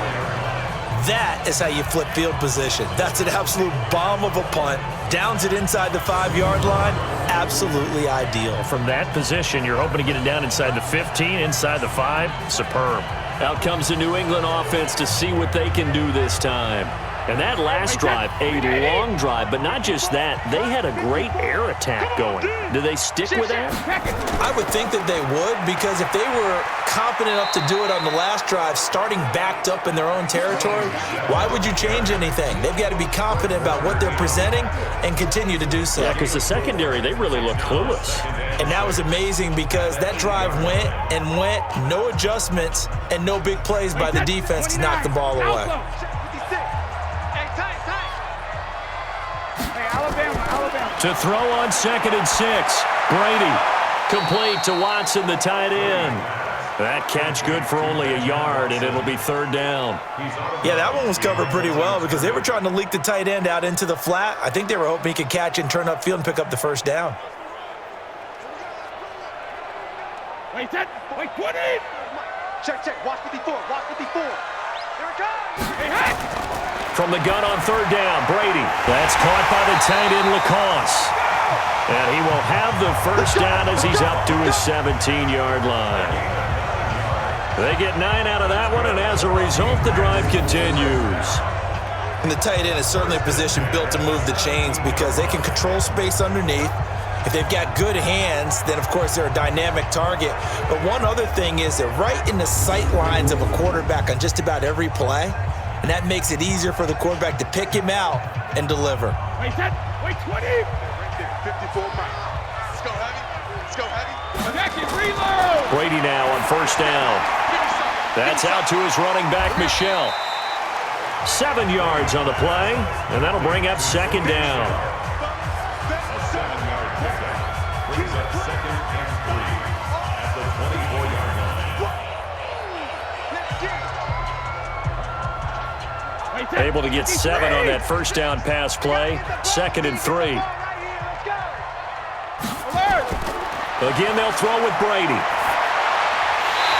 That is how you flip field position. That's an absolute bomb of a punt. Downs it inside the 5-yard line. Absolutely ideal. From that position, you're hoping to get it down inside the 15, inside the 5. Superb. Out comes the New England offense to see what they can do this time. And that last drive, a long drive, but not just that. They had a great air attack going. Do they stick with that? I would think that they would, because if they were confident enough to do it on the last drive, starting backed up in their own territory, why would you change anything? They've got to be confident about what they're presenting and continue to do so. Yeah, because the secondary, they really look clueless. And that was amazing because that drive went and went, no adjustments and no big plays by the defense to knock the ball away. To throw on 2nd and 6. Brady complete to Watson, the tight end. That catch good for only a yard, and it'll be 3rd down. Yeah, that one was covered pretty well because they were trying to leak the tight end out into the flat. I think they were hoping he could catch and turn upfield and pick up the first down. Wait, 20! Check, watch 54, watch 54. Here it comes! Hey! From the gun on 3rd down, Brady. That's caught by the tight end, Lacoste. And he will have the first down as he's up to his 17-yard line. They get 9 out of that one, and as a result, the drive continues. And the tight end is certainly a position built to move the chains because they can control space underneath. If they've got good hands, then, of course, they're a dynamic target. But one other thing is they're right in the sight lines of a quarterback on just about every play, and that makes it easier for the quarterback to pick him out and deliver. Wait, 20! 54 miles. Let's go heavy. Let's go heavy. Attack it, reload! Brady now on 1st down. That's out to his running back, Michel. 7 yards on the play, and that'll bring up 2nd down. Brings up 2nd and 3 at the 24-yard line. Able to get 7 on that first down pass play. 2nd and 3. Again, they'll throw with Brady.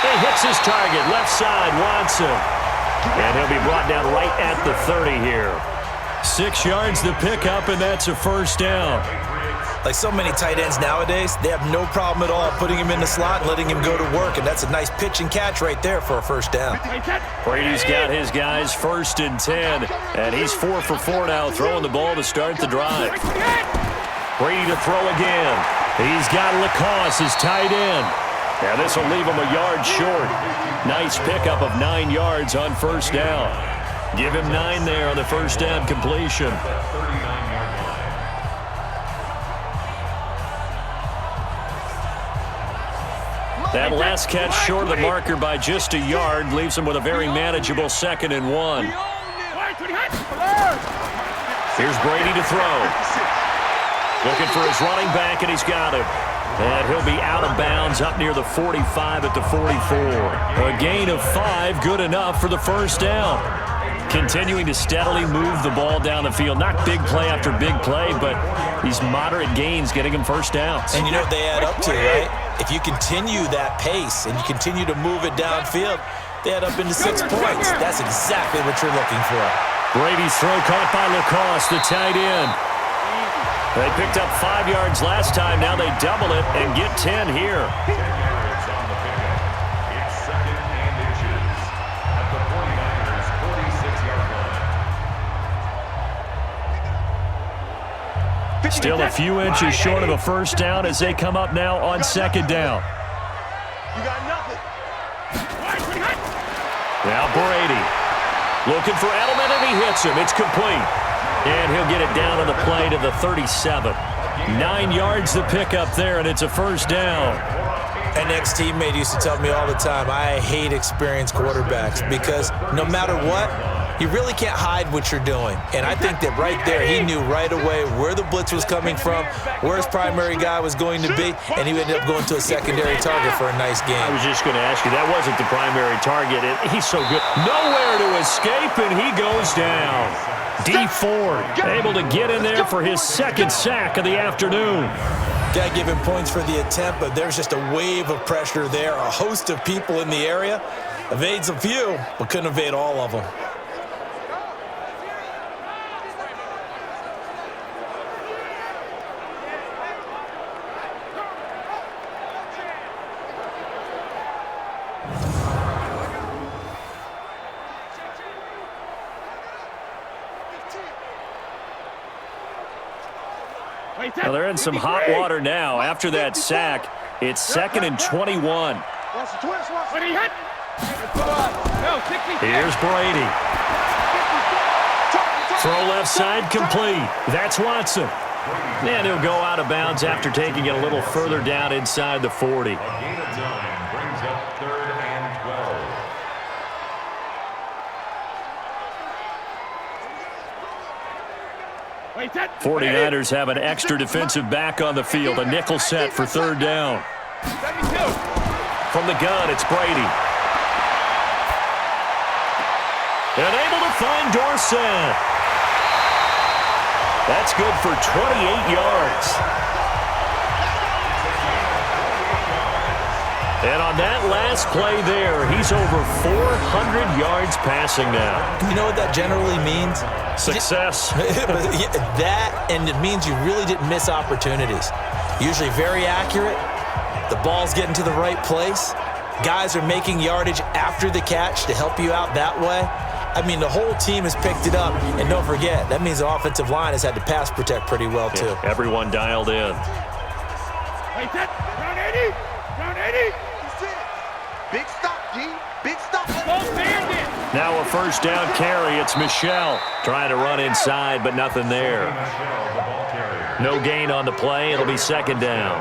He hits his target, left side, Watson. And he'll be brought down right at the 30 here. 6 yards the pickup, and that's a first down. Like so many tight ends nowadays, they have no problem at all putting him in the slot and letting him go to work, and that's a nice pitch and catch right there for a first down. Brady's got his guys 1st and 10, and he's 4 for 4 now, throwing the ball to start the drive. Brady to throw again. He's got Lacoste, his tight end. Now this will leave him a yard short. Nice pickup of 9 yards on first down. Give him 9 there on the first down completion. That last catch short of the marker by just a yard leaves him with a very manageable 2nd and 1. Here's Brady to throw. Looking for his running back, and he's got him. And he'll be out of bounds up near the 45 at the 44. A gain of 5, good enough for the first down. Continuing to steadily move the ball down the field. Not big play after big play, but these moderate gains getting him first downs. And you know what they add up to, right? If you continue that pace and you continue to move it downfield, they add up into 6 points. That's exactly what you're looking for. Brady's throw caught by Lacoste, the tight end. They picked up 5 yards last time. Now they double it and get 10 here. 10 yards on the pickup. It's 2nd and inches at the 49ers' 46-yard line. Still a few inches short of a first down as they come up now on 2nd down. You got nothing. Now Brady looking for Edelman, and he hits him. It's complete. And he'll get it down on the play to the 37. 9 yards the pickup there, and it's a first down. An ex-teammate used to tell me all the time, I hate experienced quarterbacks because no matter what, you really can't hide what you're doing. And I think that right there, he knew right away where the blitz was coming from, where his primary guy was going to be, and he ended up going to a secondary target for a nice game. I was just going to ask you, that wasn't the primary target. He's so good. Nowhere to escape, and he goes down. D Ford able to get in there for his 2nd sack of the afternoon. Got to give him points for the attempt, but there's just a wave of pressure there. A host of people in the area. Evades a few, but couldn't evade all of them. Well, they're in some hot water now. After that sack, it's 2nd and 21. Here's Brady. Throw left side complete. That's Watson. And he'll go out of bounds after taking it a little further down inside the 40. A gain of 9 brings up 3rd and 12. 49ers have an extra defensive back on the field. A nickel set for 3rd down. From the gun, it's Brady. And able to find Dorsett. That's good for 28 yards. And on that last play there, he's over 400 yards passing now. You know what that generally means? Success. That, and it means you really didn't miss opportunities. Usually very accurate. The ball's getting to the right place. Guys are making yardage after the catch to help you out that way. I mean, the whole team has picked it up. And don't forget, that means the offensive line has had to pass protect pretty well, too. Yeah, everyone dialed in. Round 80. Round 80. Big stop, G. Big stop. Now a first down carry. It's Michel trying to run inside, but nothing there. No gain on the play. It'll be 2nd down.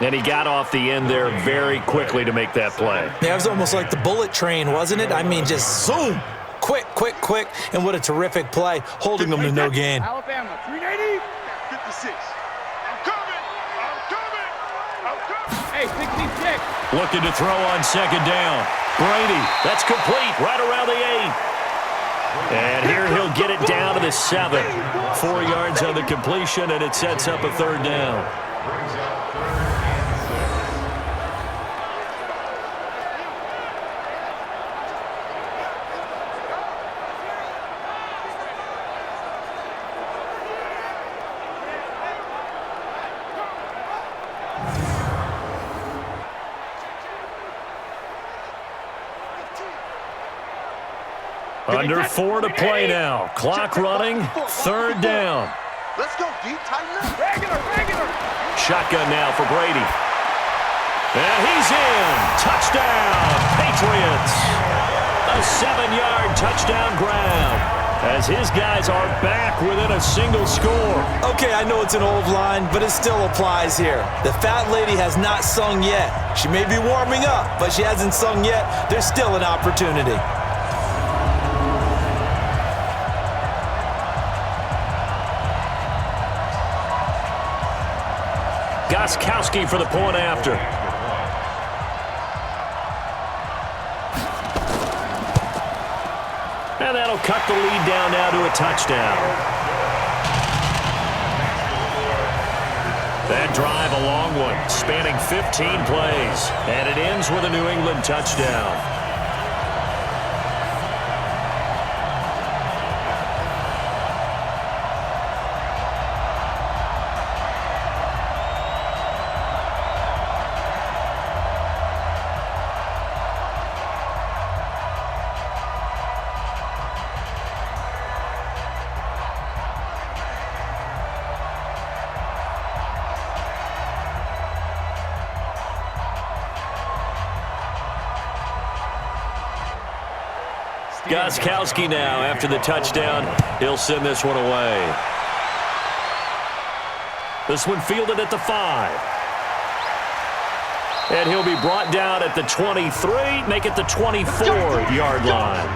And he got off the end there very quickly to make that play. Yeah, it was almost like the bullet train, wasn't it? I mean, just zoom. Quick, quick, quick. And what a terrific play, holding them to no gain. Alabama, 380. 56. I'm coming. Hey, 66. Looking to throw on 2nd down. Brady, that's complete right around the 8. And here he'll get it down to the 7. 4 yards on the completion, and it sets up a third down. Brings up 3rd and 6. Under 4 to play now. Clock running. 3rd down. Let's go, deep, tighten up. Regular. Shotgun now for Brady. And he's in. Touchdown, Patriots. A 7-yard touchdown grab as his guys are back within a single score. Okay, I know it's an old line, but it still applies here. The fat lady has not sung yet. She may be warming up, but she hasn't sung yet. There's still an opportunity. Gostkowski for the point after. And that'll cut the lead down now to a touchdown. That drive a long one, spanning 15 plays. And it ends with a New England touchdown. Gostkowski now after the touchdown. He'll send this one away. This one fielded at the 5. And he'll be brought down at the 23, make it the 24-yard line.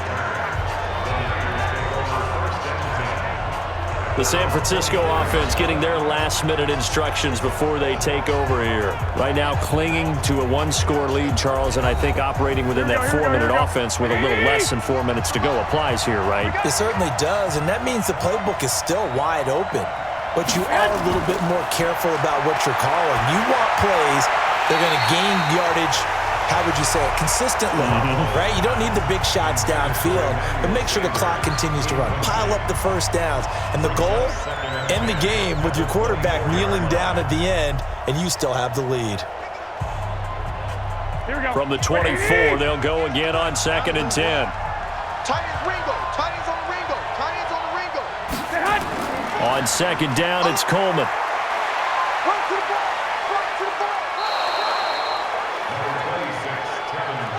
The San Francisco offense getting their last-minute instructions before they take over here. Right now clinging to a 1-score lead, Charles, and I think operating within that 4-minute offense with a little less than 4 minutes to go applies here, right? It certainly does, and that means the playbook is still wide open. But you are a little bit more careful about what you're calling. You want plays that are going to gain yardage, how would you say it, consistently, right? You don't need the big shots downfield, but make sure the clock continues to run. Pile up the first downs. And the goal, end the game with your quarterback kneeling down at the end, and you still have the lead. From the 24, they'll go again on 2nd and 10. Tight ends Ringo. Tight ends on the Ringo. Tight ends on the Ringo. On 2nd down, it's Coleman. Run to the ball. Run to the ball.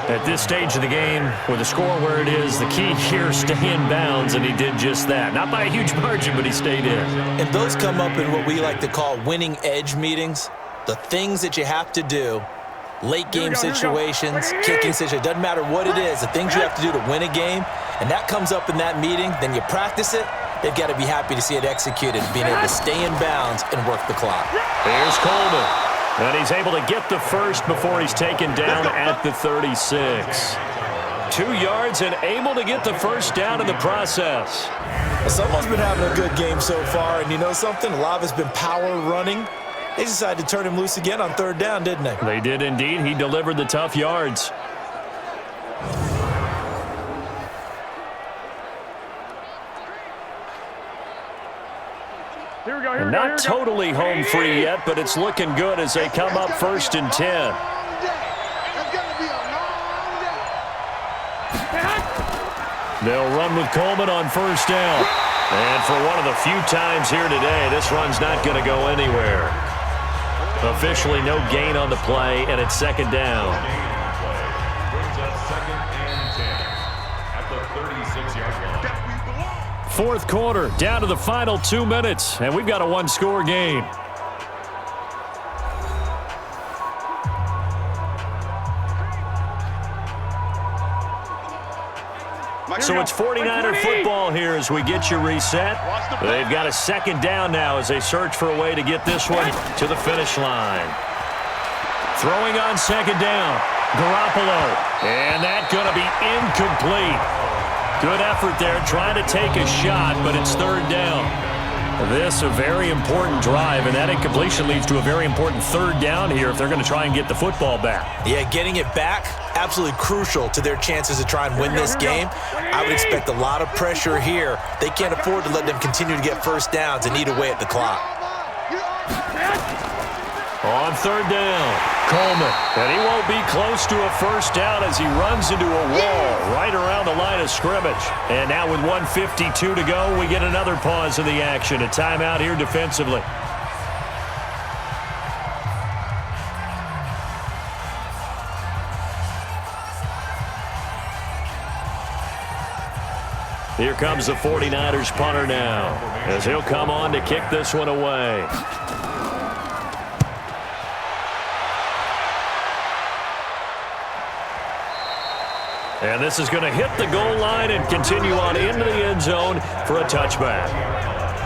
At this stage of the game, with the score where it is, the key here, stay in bounds, and he did just that. Not by a huge margin, but he stayed in. And those come up in what we like to call winning edge meetings. The things that you have to do, late game situations, kicking situations, doesn't matter what it is, the things you have to do to win a game, and that comes up in that meeting, then you practice it, they've got to be happy to see it executed, being able to stay in bounds and work the clock. Here's Coleman. And he's able to get the first before he's taken down at the 36. 2 yards and able to get the first down in the process. Someone's been having a good game so far, and you know something? A lot of it's been power running. They decided to turn him loose again on 3rd down, didn't they? They did indeed. He delivered the tough yards. Not totally home free yet, but it's looking good as they come up 1st and 10. They'll run with Coleman on 1st down. And for one of the few times here today, this run's not going to go anywhere. Officially no gain on the play, and it's 2nd down. Brings up 2nd and 10 at the 36-yard line. 4th quarter, down to the final 2 minutes, and we've got a 1-score game. So it's 49er football here as we get you reset. They've got a 2nd down now as they search for a way to get this one to the finish line. Throwing on 2nd down, Garoppolo, and that's going to be incomplete. Good effort there, trying to take a shot, but it's third down. This a very important drive, and that incompletion leads to a very important third down here if they're going to try and get the football back. Yeah, getting it back, absolutely crucial to their chances to try and win this game. I would expect a lot of pressure here. They can't afford to let them continue to get first downs and eat away at the clock. On third down, Coleman. And he won't be close to a first down as he runs into a wall right around the line of scrimmage. And now with 1:52 to go, we get another pause in the action. A timeout here defensively. Here comes the 49ers punter now as he'll come on to kick this one away. And this is going to hit the goal line and continue on into the end zone for a touchback.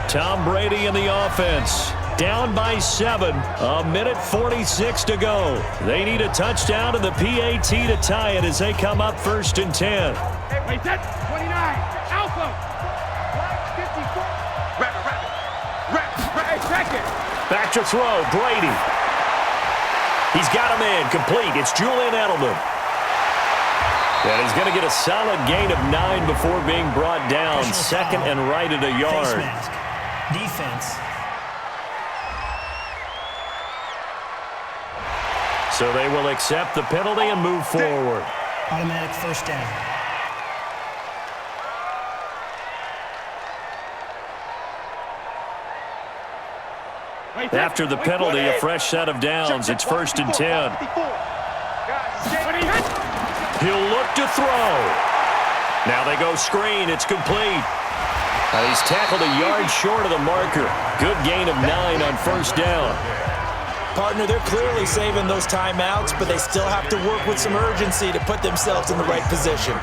Tom Brady in the offense. Down by 7. 1:46 to go. They need a touchdown and the PAT to tie it as they come up 1st and 10. Hey, wait, that's 29. Alpha. 54. Hey, check it. Back to throw. Brady. He's got him in. Complete. It's Julian Edelman. And he's going to get a solid gain of 9 before being brought down. Second and right at a yard. Defense. So they will accept the penalty and move forward. Automatic first down. After the penalty, a fresh set of downs. It's 1st and 10. He'll look to throw. Now they go screen. It's complete. He's tackled a yard short of the marker. Good gain of 9 on 1st down. Partner, they're clearly saving those timeouts, but they still have to work with some urgency to put themselves in the right position.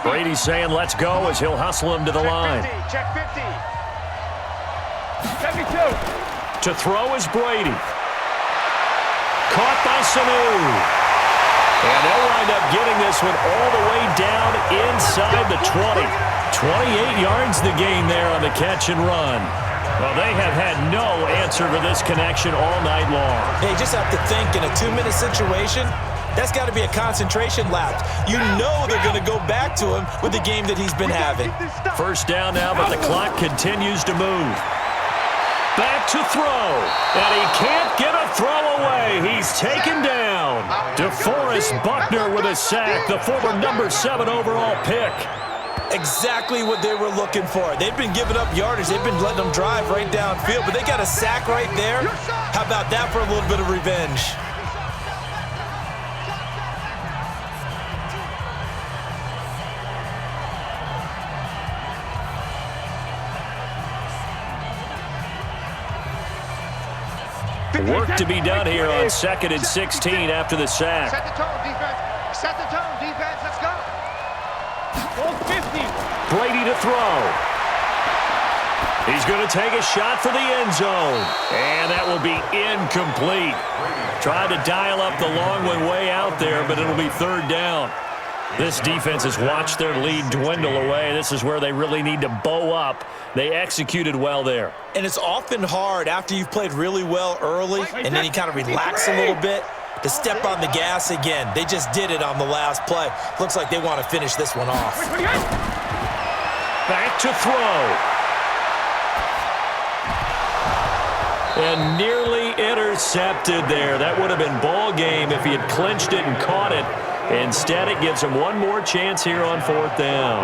Brady's saying let's go as he'll hustle him to the line. Check 50. 72. To throw is Brady. Caught by Sanu. And they'll wind up getting this one all the way down inside the 20. 28 yards the gain there on the catch and run. Well, they have had no answer for this connection all night long. They just have to think in a 2-minute situation, that's got to be a concentration lapse. You know they're going to go back to him with the game that he's been having. First down now, but the clock continues to move. Back to throw, and he can't get a throw away. He's taken down. DeForest Buckner with a sack, the former number 7 overall pick. Exactly what they were looking for. They've been giving up yardage. They've been letting them drive right downfield, but they got a sack right there. How about that for a little bit of revenge? Work to be done here on 2nd and 16 after the sack. Set the tone, defense. Set the tone, defense. Let's go. Hold 50. Brady to throw. He's going to take a shot for the end zone. And that will be incomplete. Tried to dial up the long one way out there, but it'll be 3rd down. This defense has watched their lead dwindle away. This is where they really need to bow up. They executed well there. And it's often hard after you've played really well early and then you kind of relax a little bit to step on the gas again. They just did it on the last play. Looks like they want to finish this one off. Back to throw. And nearly intercepted there. That would have been ball game if he had clinched it and caught it. Instead, it gives him one more chance here on 4th down.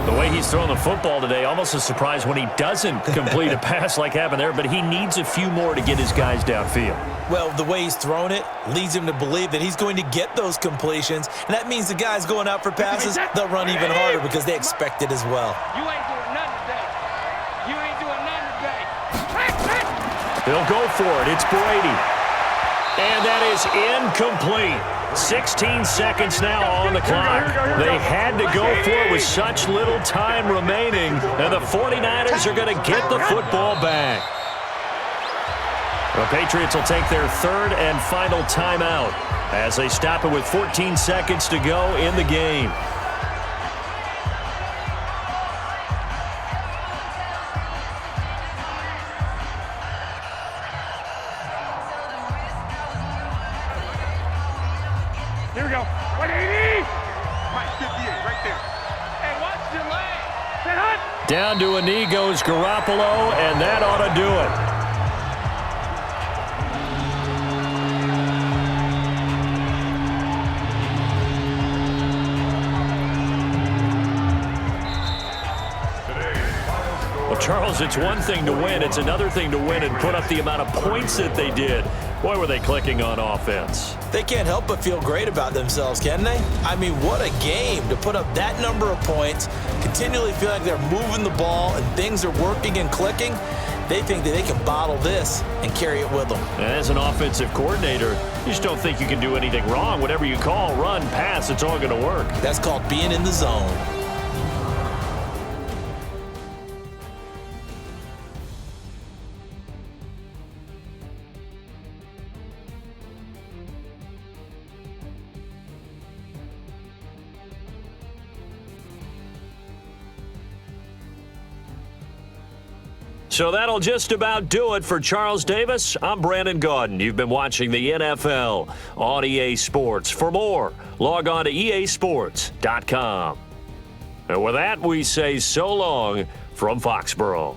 The way he's throwing the football today, almost a surprise when he doesn't complete a pass like happened there, but he needs a few more to get his guys downfield. Well, the way he's thrown it leads him to believe that he's going to get those completions, and that means the guys going out for passes, they'll run even harder because they expect it as well. You ain't doing nothing today. You ain't doing nothing today. They'll go for it. It's Brady. And that is incomplete. 16 seconds now on the clock. They had to go for it with such little time remaining, and the 49ers are going to get the football back. The Patriots will take their third and final timeout as they stop it with 14 seconds to go in the game. Here we go. 180! Mike 58, right there. Hey, watch your leg. Set hut. Down to a knee goes Garoppolo, and that ought to do it. Well, Charles, it's one thing to win. It's another thing to win and put up the amount of points that they did. Boy, were they clicking on offense. They can't help but feel great about themselves, can they? I mean, what a game to put up that number of points, continually feel like they're moving the ball and things are working and clicking. They think that they can bottle this and carry it with them. And as an offensive coordinator, you just don't think you can do anything wrong. Whatever you call, run, pass, it's all going to work. That's called being in the zone. So that'll just about do it for Charles Davis. I'm Brandon Gaudin. You've been watching the NFL on EA Sports. For more, log on to easports.com. And with that, we say so long from Foxborough.